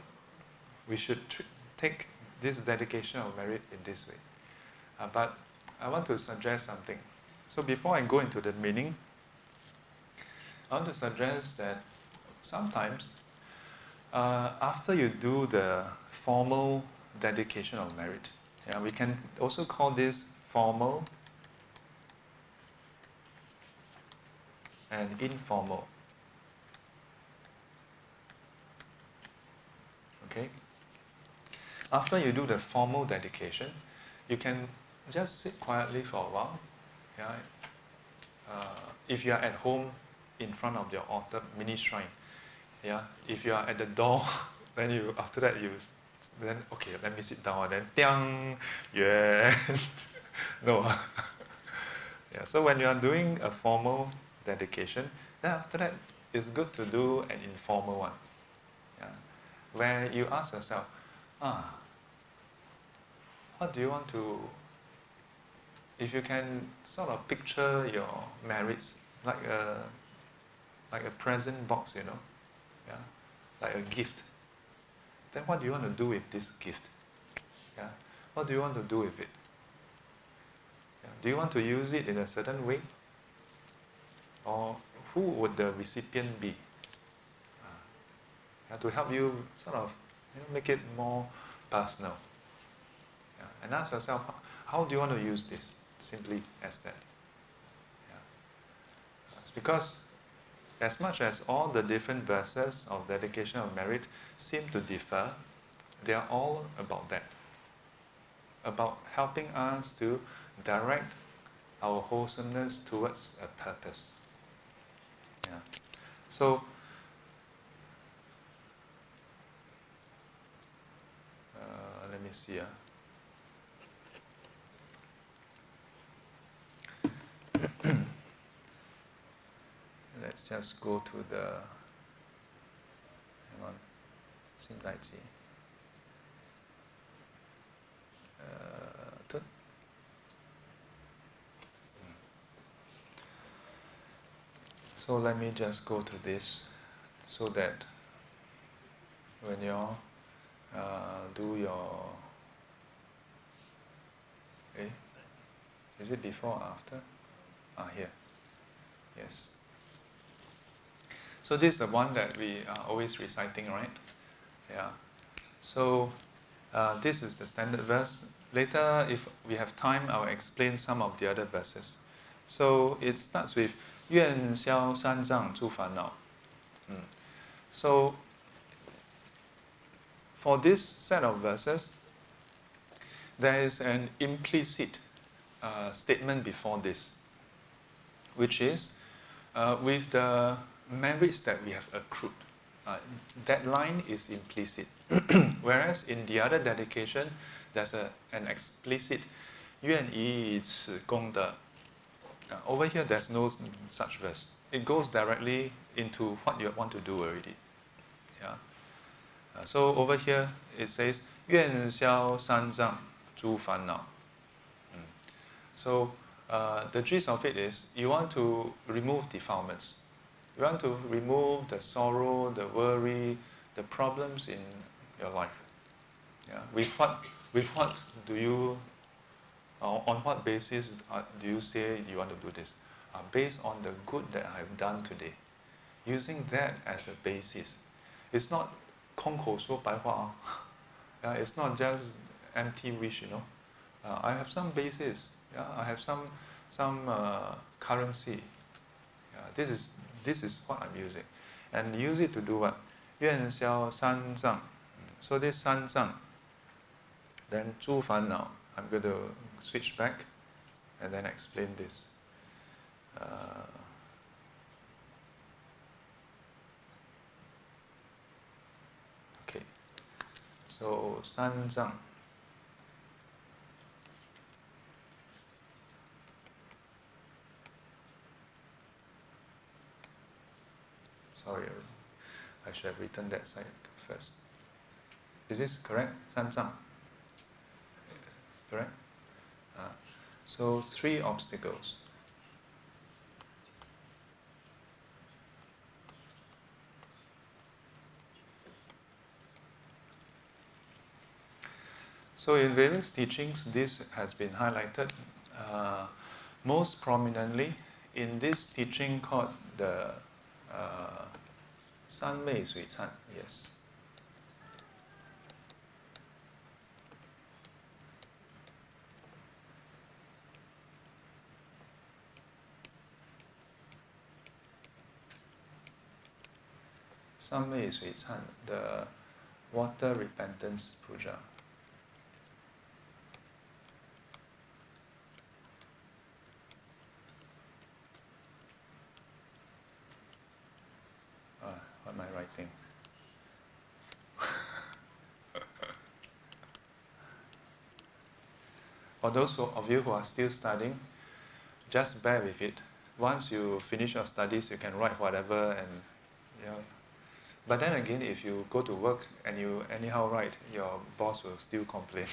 we should take this dedication of merit in this way. But I want to suggest something. So before I go into the meaning, I want to suggest that sometimes after you do the formal dedication of merit, yeah, we can also call this formal and informal. Okay? After you do the formal dedication, you can just sit quietly for a while. Yeah? If you are at home in front of your altar, mini shrine, yeah? If you are at the door, then you after that then okay, let me sit down and then tiang, yeah. No. Yeah, so when you are doing a formal dedication, then after that it's good to do an informal one. Yeah? Where you ask yourself, what do you want to, if you can sort of picture your merits like a present box, you know, yeah, like a gift. Then what do you want to do with this gift? Yeah, what do you want to do with it? Yeah. Do you want to use it in a certain way, or who would the recipient be? To help you sort of make it more personal. Yeah. And ask yourself, how do you want to use this? Simply as that. Yeah. It's because as much as all the different verses of dedication of merit seem to differ, they are all about that. About helping us to direct our wholesomeness towards a purpose. Yeah. So, let me see. Let's just go to the, hang on, Xin Dai Ji. So let me just go to this so that when you do your... is it before or after? Here. Yes. So this is the one that we are always reciting, right? Yeah. So this is the standard verse. Later, if we have time, I will explain some of the other verses. So it starts with 愿消三障诸烦恼. So for this set of verses, there is an implicit statement before this, which is with the merits that we have accrued. That line is implicit. Whereas in the other dedication, there's an explicit 愿以此功德. Over here, there's no such verse. It goes directly into what you want to do already. Yeah. So over here, it says 愿消三障诸烦恼. So the gist of it is you want to remove defilements. You want to remove the sorrow, the worry, the problems in your life. Yeah. With what do you, on what basis do you say you want to do this? Based on the good that I have done today. Using that as a basis. It's not 空口说白话. It's not just empty wish, you know. I have some basis. Yeah, I have some currency. Yeah, this is what I'm using, and use it to do what? 愿消三障. So this 三障. Then 诸烦恼. I'm going to switch back, and then explain this. Okay. So 三障. Sorry, I should have written that side first. Is this correct? 三障. Correct? So 3 obstacles. So in various teachings, this has been highlighted most prominently in this teaching called the 三昧水忏. Yes. The water repentance puja. What am I writing? For those of you who are still studying, just bear with it. Once you finish your studies, you can write whatever, and you know. But then again, if you go to work and you anyhow write, your boss will still complain.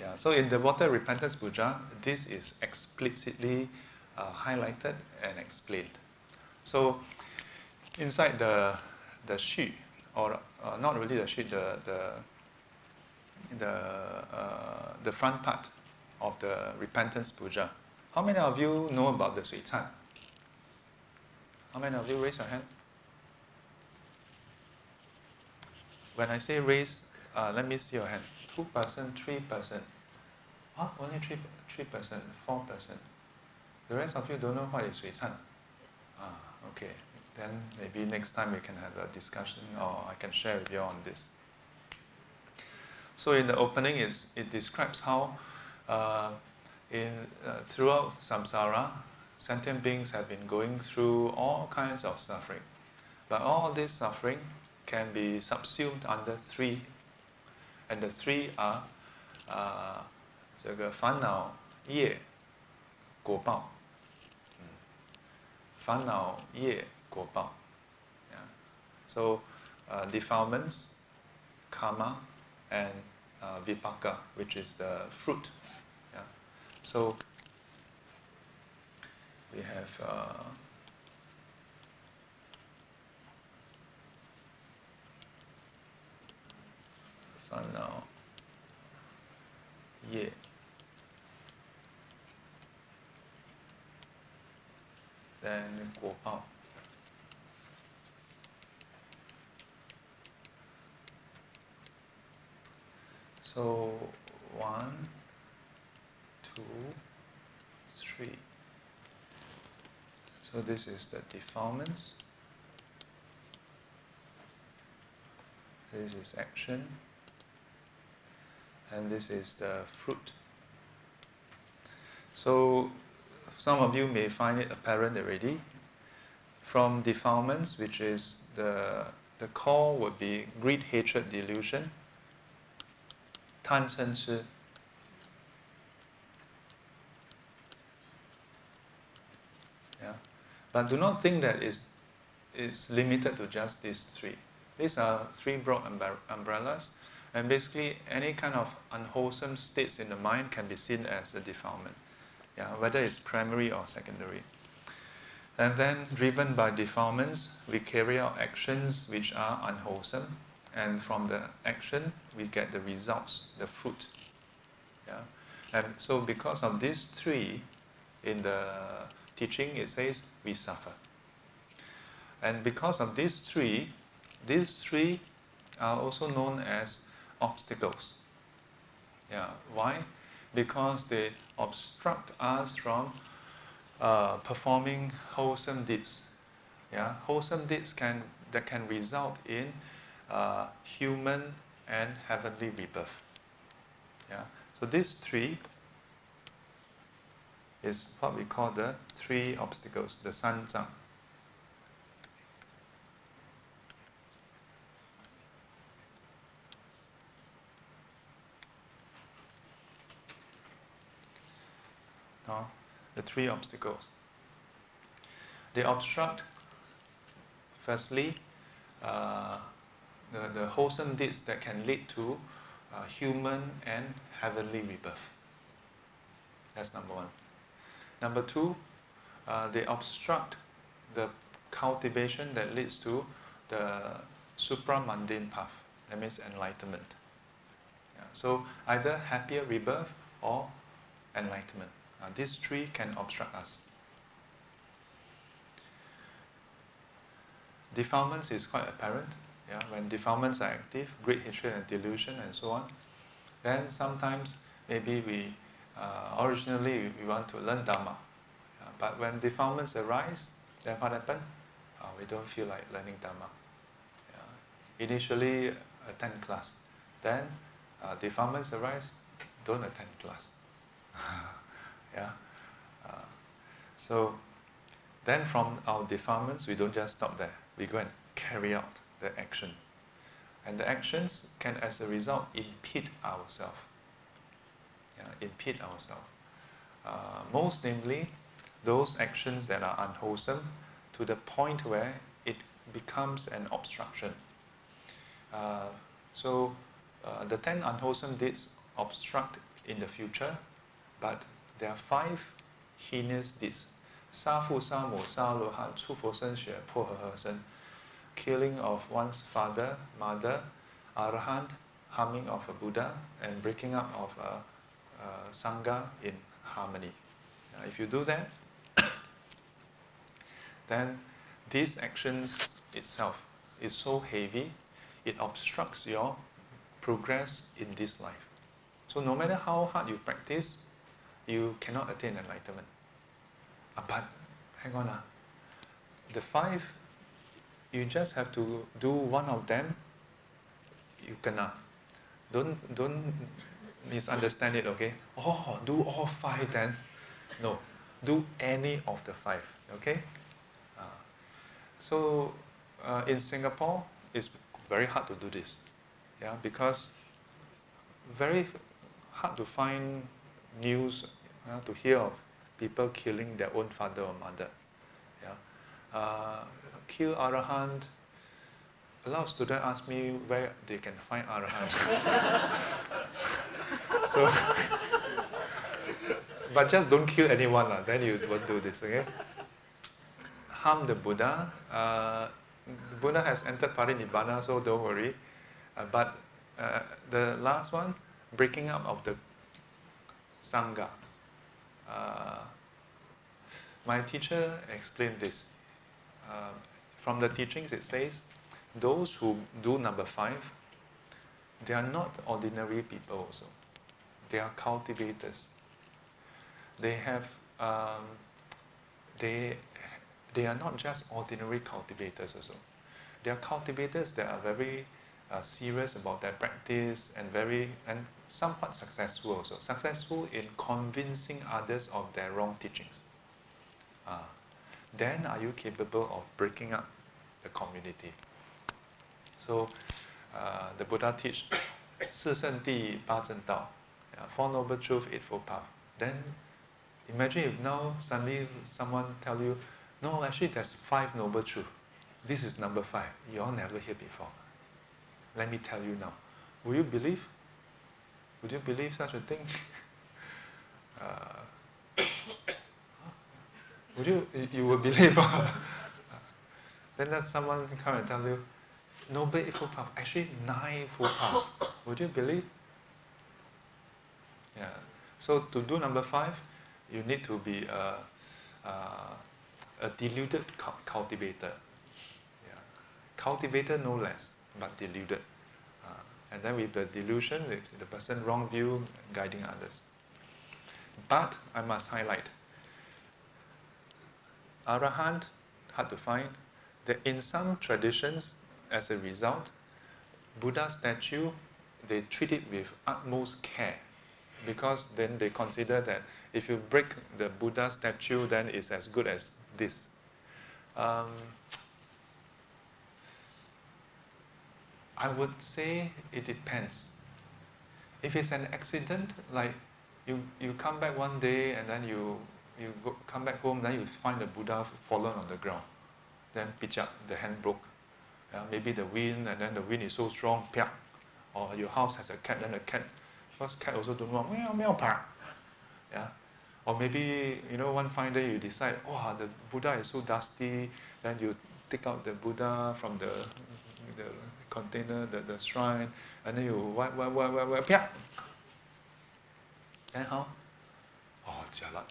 Yeah. So in the water repentance puja, this is explicitly highlighted and explained. So inside the sheet, or not really the sheet, the front part of the repentance puja. How many of you know about the Sui Chan? How many of you raise your hand? When I say raise, let me see your hand. 2%, 3%. Huh? Only 3%, 4%. The rest of you don't know what is Sui Chan. Okay. Then maybe next time we can have a discussion, or I can share with you on this. So in the opening, it describes how throughout samsara, sentient beings have been going through all kinds of suffering. But all this suffering can be subsumed under 3. And the 3 are 这个烦恼业果报. 烦恼业果报. Yeah. So defilements, karma, and vipaka, which is the fruit. Yeah. So we have fun now. Yeah. Then 果报. So 1, 2, 3. So this is the defilements. This is action. And this is the fruit. So some of you may find it apparent already. From defilements, which is the core would be greed, hatred, delusion, 贪嗔痴. Yeah. But do not think that it's limited to just these three. These are three broad umbrellas, and basically any kind of unwholesome states in the mind can be seen as a defilement. Yeah, whether it's primary or secondary. And then, driven by defilements, we carry out actions which are unwholesome, and from the action, we get the results, the fruit. Yeah? And so because of these three, in the teaching it says, we suffer. And because of these three are also known as obstacles. Yeah. Why? Because they obstruct us from performing wholesome deeds. Yeah, wholesome deeds that can result in human and heavenly rebirth. Yeah, so these three is what we call the three obstacles, the sanzang. No? The three obstacles. They obstruct, firstly, the wholesome deeds that can lead to human and heavenly rebirth. That's number one. Number two, they obstruct the cultivation that leads to the supramundane path. That means enlightenment. Yeah. So either happier rebirth or enlightenment. These three can obstruct us. Defilements is quite apparent. Yeah? When defilements are active, greed, hatred and delusion and so on, then sometimes maybe we originally we want to learn Dharma. But when defilements arise, then what happens? We don't feel like learning Dharma. Yeah? Initially attend class. Then defilements arise, don't attend class. Yeah. So then from our defilements, we don't just stop there. We go and carry out the action. And the actions can, as a result, impede ourselves. Yeah, impede ourselves. Most namely, those actions that are unwholesome to the point where it becomes an obstruction. So the 10 unwholesome deeds obstruct in the future, but there are 5 heinous deeds. 杀父杀母杀罗汉出佛身血破和合身. Killing of one's father, mother, arahant, harming of a Buddha, and breaking up of a sangha in harmony. If you do that, then these actions itself is so heavy, it obstructs your progress in this life. So no matter how hard you practice, you cannot attain enlightenment. But hang on, the 5, you just have to do one of them. You cannot. Don't misunderstand it, okay? Oh, do all 5 then. No, do any of the 5, okay? So in Singapore, it's very hard to do this, yeah, because very hard to find news, to hear of people killing their own father or mother. Yeah, kill arahant. A lot of students ask me where they can find arahant. So But just don't kill anyone, then you won't do this, okay? Harm the Buddha. The Buddha has entered Parinibbana, so don't worry. But the last one, breaking up of the Sangha. My teacher explained this. From the teachings it says, those who do number 5, they are not ordinary people also. They are cultivators. They have, they are not just ordinary cultivators also. They are cultivators that are very serious about their practice and somewhat successful also. Successful in convincing others of their wrong teachings. Then are you capable of breaking up the community? So the Buddha teach 四圣谛八正道, 4 noble truth, 8 path. Then imagine if now suddenly someone tell you, no, actually there's 5 noble truth. This is number 5. You all never hear before. Let me tell you now. Will you believe? Would you believe such a thing? Would you will believe? Then let someone come and tell you, Noble Eightfold Path, actually 9 full path. Would you believe? Yeah. So to do number 5, you need to be a deluded cultivator. Yeah. Cultivator no less, but deluded. And then with the delusion, the person wrong view, guiding others. But I must highlight, Arahant, hard to find, that in some traditions, as a result, Buddha statue, they treat it with utmost care, because then they consider that if you break the Buddha statue, then it's as good as this. I would say it depends. If it's an accident, like you come back one day and then you come back home, then you find the Buddha fallen on the ground, then pitch up, the hand broke. Maybe the wind, and then the wind is so strong, piak. Or your house has a cat, then the cat, first cat also don't want, meow, meow, pak. Yeah. Or maybe, one fine day you decide, oh, the Buddha is so dusty, then you take out the Buddha from the container, the shrine, and then you wipe, piak. Then how? Oh, jalat.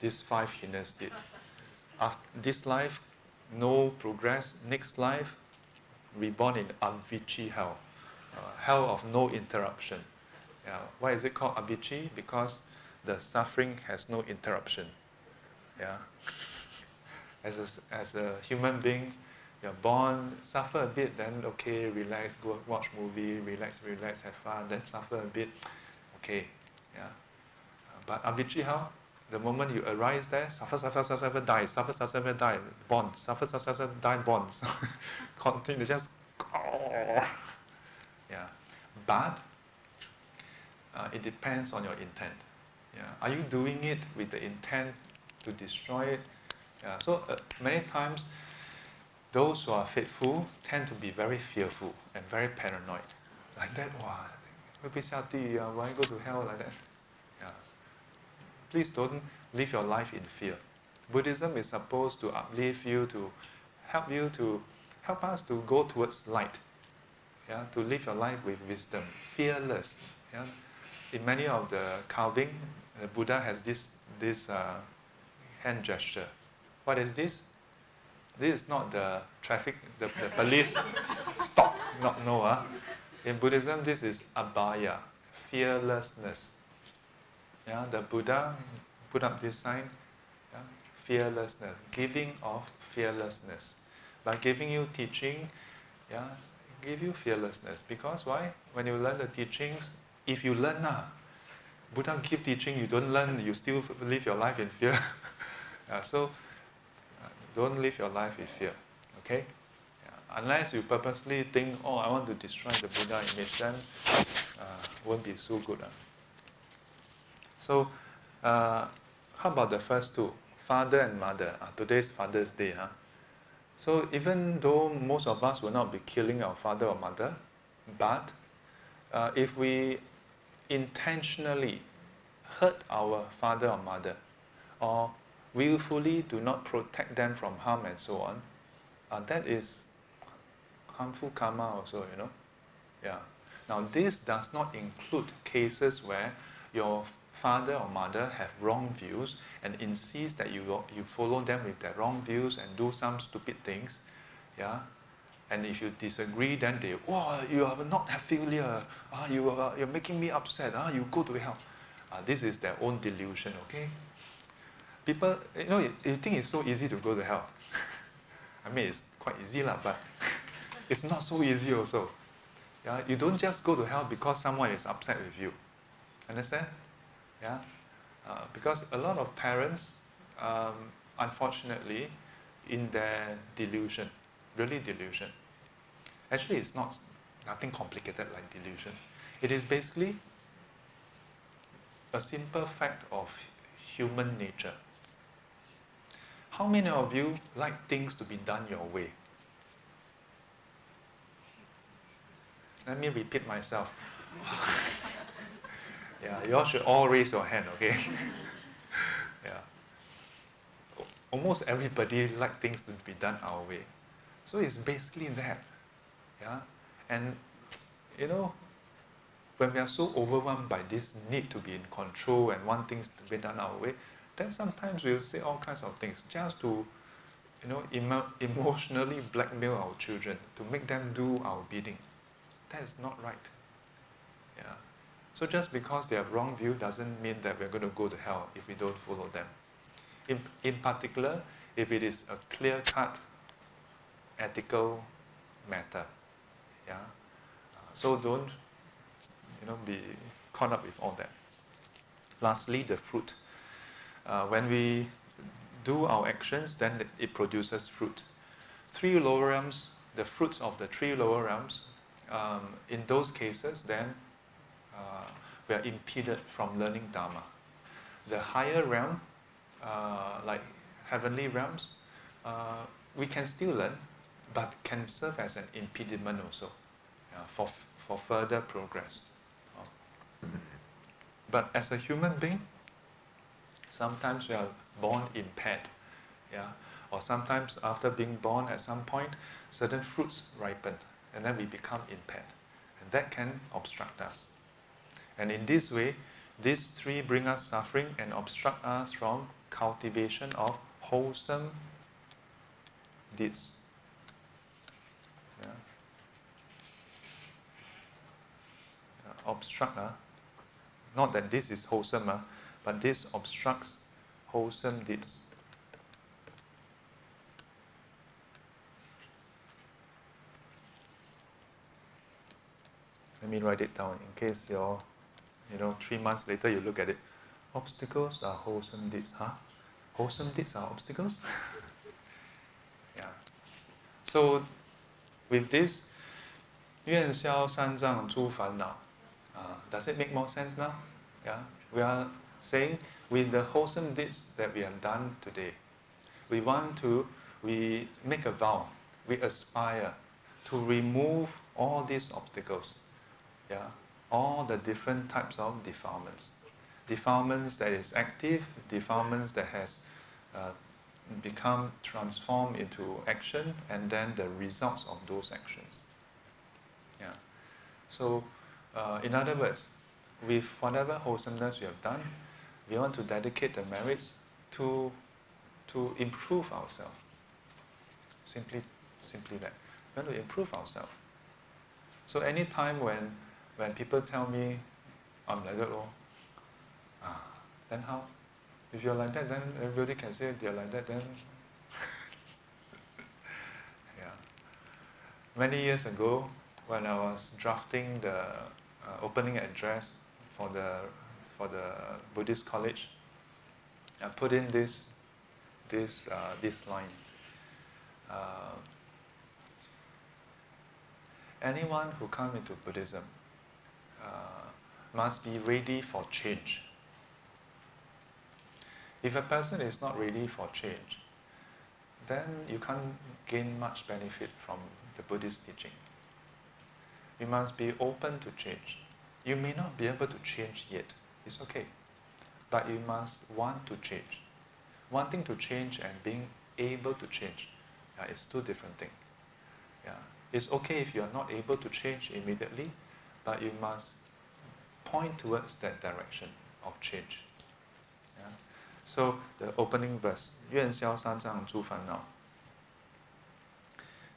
These 5 hinders did. After this life, no progress. Next life, reborn in Avicii hell. Hell of no interruption. Why is it called Avicii? Because the suffering has no interruption. Yeah. As a human being, you're born, suffer a bit, then okay, relax, go watch movie, relax, have fun, then suffer a bit, okay. Yeah. But Avicii hell, the moment you arise there, suffer, die, suffer, die, born, suffer, die, born. Continue, just, yeah. But it depends on your intent. Yeah. Are you doing it with the intent to destroy it? Yeah. So many times, those who are faithful tend to be very fearful and very paranoid. Like that, wow, why go to hell like that? Yeah. Please don't live your life in fear. Buddhism is supposed to uplift you, to help us to go towards light. Yeah, to live your life with wisdom, fearless. Yeah. In many of the carving, the Buddha has this hand gesture. What is this? This is not the traffic, the police stop, no. In Buddhism, this is abhaya, fearlessness. Yeah, the Buddha put up this sign, yeah, fearlessness, giving of fearlessness. By giving you teaching, yeah, give you fearlessness. Because why? When you learn the teachings, if you learn, Buddha give teaching, you don't learn, you still live your life in fear. So don't live your life with fear, okay? Yeah. Unless you purposely think, oh, I want to destroy the Buddha image, then won't be so good. So, how about the first two? Father and mother. Today's Father's Day. So even though most of us will not be killing our father or mother, but if we intentionally hurt our father or mother, or willfully do not protect them from harm and so on, that is harmful karma also, you know. Yeah. Now this does not include cases where your father or mother have wrong views and insist that you follow them with their wrong views and do some stupid things. Yeah. And if you disagree, then they, oh, you are not a failure. You're making me upset. You go to hell. This is their own delusion, okay? People, you know, you think it's so easy to go to hell. I mean, it's quite easy, but it's not so easy also. Yeah? You don't just go to hell because someone is upset with you. Understand? Yeah? Because a lot of parents, unfortunately, in their delusion, really delusion. Actually, it's nothing complicated like delusion. It is basically a simple fact of human nature. How many of you like things to be done your way? Let me repeat myself. Yeah, you all should all raise your hand, okay? Yeah. Almost everybody like things to be done our way. So it's basically that. Yeah? And, you know, when we are so overwhelmed by this need to be in control and want things to be done our way, then sometimes we'll say all kinds of things just to, you know, emotionally blackmail our children, to make them do our bidding. That is not right. Yeah. So just because they have wrong view doesn't mean that we're going to go to hell if we don't follow them. In particular, if it is a clear-cut ethical matter. Yeah. So don't, you know, be caught up with all that. Lastly, the fruit. When we do our actions, then it produces fruit. Three lower realms, the fruits of the three lower realms, in those cases, then we are impeded from learning Dharma. The higher realm, like heavenly realms, we can still learn, but can serve as an impediment also, for further progress. But as a human being, sometimes we are born impaired, or sometimes after being born at some point, certain fruits ripen, and then we become impaired. And that can obstruct us. And in this way, these three bring us suffering and obstruct us from cultivation of wholesome deeds. Obstruct, not that this is wholesome, but this obstructs wholesome deeds. Let me write it down in case 3 months later you look at it. Obstacles are wholesome deeds. Wholesome deeds are obstacles? Yeah. So with this, 愿消三障诸烦恼. Does it make more sense now? Yeah. We are saying with the wholesome deeds that we have done today, we make a vow, we aspire to remove all these obstacles. Yeah. All the different types of defilements. Defilements that is active, defilements that has become transformed into action, and then the results of those actions. Yeah. So, in other words, with whatever wholesomeness we have done, we want to dedicate the merits to improve ourselves. Simply that. We want to improve ourselves. So any time when people tell me, I'm like that, then how? If you're like that, then everybody can say they're like that, then... Yeah. Many years ago, when I was drafting the opening address for the Buddhist college, I put in this line. Anyone who comes into Buddhism must be ready for change. If a person is not ready for change, then you can't gain much benefit from the Buddhist teaching. You must be open to change. You may not be able to change yet. It's okay. but you must want to change. Wanting to change and being able to change is two different things. Yeah. It's okay if you are not able to change immediately, but you must point towards that direction of change. Yeah. So the opening verse, 愿消三障诸烦恼.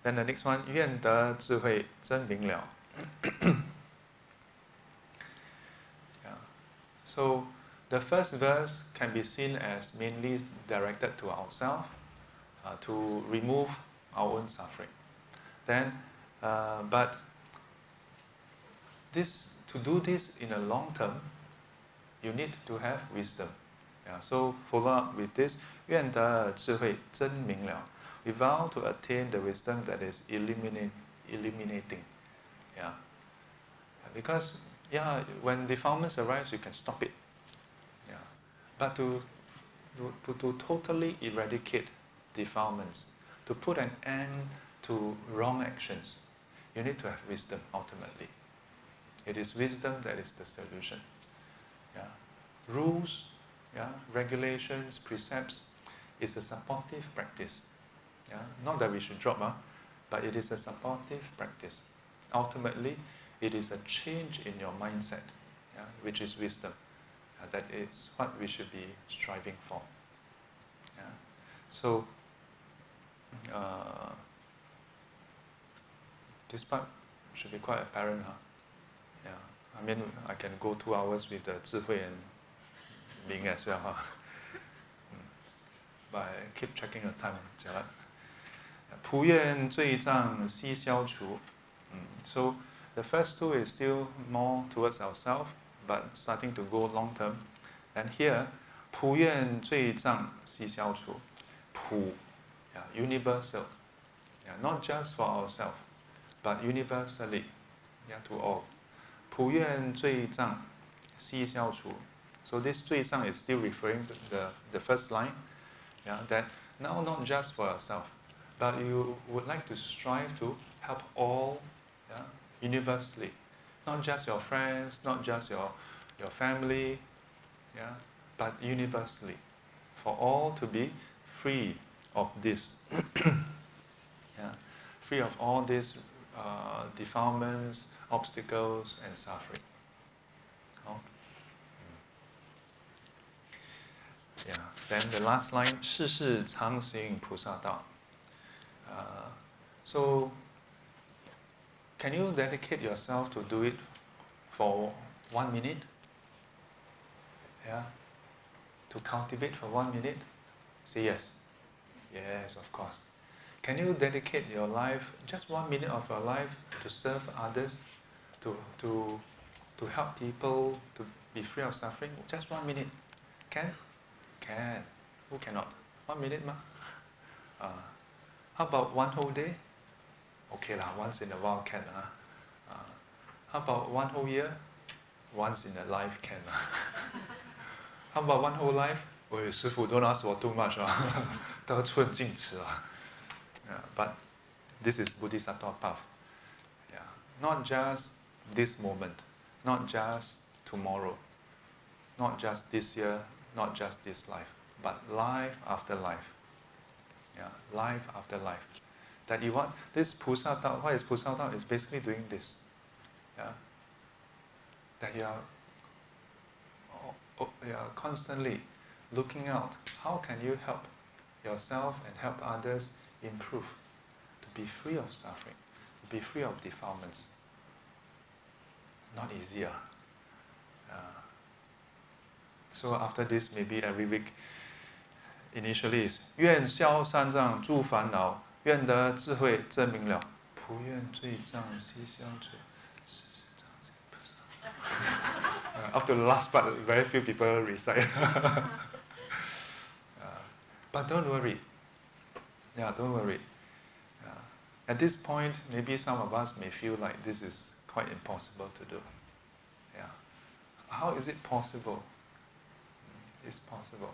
Then the next one, 愿得智慧真明了. Yeah. So the first verse can be seen as mainly directed to ourselves, to remove our own suffering. Then, but to do this in a long term, you need to have wisdom. Yeah, so follow up with this, 愿得智慧真明了. We vow to attain the wisdom that is eliminating. Yeah. Because when defilements arise, you can stop it. Yeah. But to totally eradicate defilements, to put an end to wrong actions, you need to have wisdom ultimately. It is wisdom that is the solution. Yeah. Rules, regulations, precepts is a supportive practice. Yeah. Not that we should drop, but it is a supportive practice. Ultimately, it is a change in your mindset, which is wisdom. That is what we should be striving for. Yeah. So, this part should be quite apparent. Yeah. I mean, I can go 2 hours with the 智慧 and Ming as well. But I keep checking the time. 普愿罪障悉消除. So the first two is still more towards ourselves, but starting to go long term. And here, 普愿罪障悉消除. 普, universal. Not just for ourselves, but universally, to all. 普愿罪障悉消除. So this 罪障 is still referring to the first line, that now not just for yourself, but you would like to strive to help all, universally. Not just your friends, not just your family, but universally. For all to be free of this. Free of all these defilements, obstacles, and suffering. Then the last line, 世世常行菩萨道. So, can you dedicate yourself to do it for 1 minute? To cultivate for 1 minute? Say yes. Yes, of course. Can you dedicate your life, just 1 minute of your life, to serve others, to help people, to be free of suffering? Just 1 minute. Can? Can. Who cannot? 1 minute, ma? How about 1 whole day? Okay lah, once in a while can. How about 1 whole year? Once in a life can. How about 1 whole life? 喂，师父 don't ask for too much. 得寸进尺. But this is Bodhisattva path. Not just this moment, not just tomorrow, not just this year, not just this life, but life after life. Life after life. That you want this Pusa Dao. What is Pusa Dao? It's basically doing this. That you are constantly looking out. How can you help yourself and help others improve, to be free of suffering, to be free of defilements? Not easier. So after this, maybe every week, initially is 愿消三障诸烦恼, 愿得智慧真明了, 普愿罪障悉消除. Up to the last part, very few people recite. But don't worry. Don't worry. At this point, maybe some of us may feel like this is quite impossible to do. How is it possible? It's possible.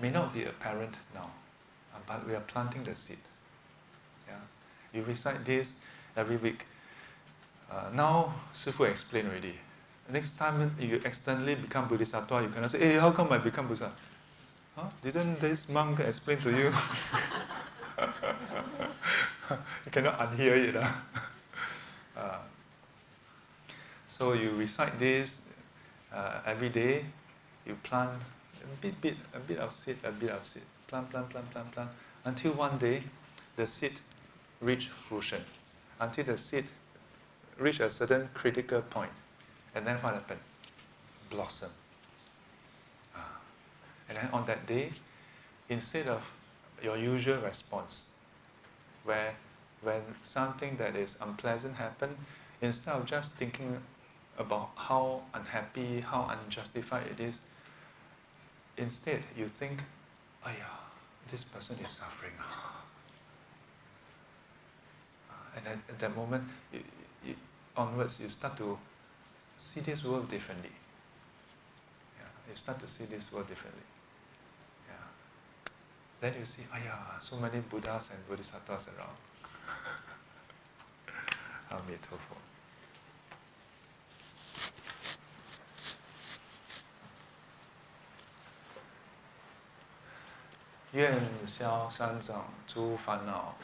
May not be apparent now, but we are planting the seed. You recite this every week. Now, Sư父explained already. Next time you accidentally become Bodhisattva, you cannot say, hey, how come I become Bodhisattva? Huh? Didn't this monk explain to you? You cannot unhear it. So you recite this every day, you plant a bit of seed, plant, until one day the seed reach fruition, until the seed reach a certain critical point, and then what happened? Blossom. And then on that day, instead of your usual response, where when something that is unpleasant happens, instead of just thinking about how unhappy, how unjustified it is, instead you think, "Ayah, this person is suffering." And then at that moment, onwards, you start to see this world differently. Yeah, you start to see this world differently. Yeah. Then you see, so many Buddhas and Bodhisattvas around. 阿弥陀佛。愿消三障诸烦恼，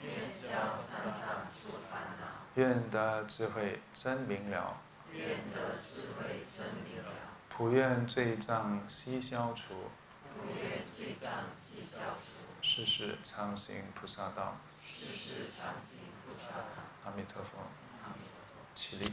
愿消三障诸烦恼，愿得智慧真明了，愿得智慧真明了，普愿罪障悉消除，普愿罪障悉消除，世世常行菩萨道。世世常行菩萨道。阿弥陀佛。阿弥陀佛。起立。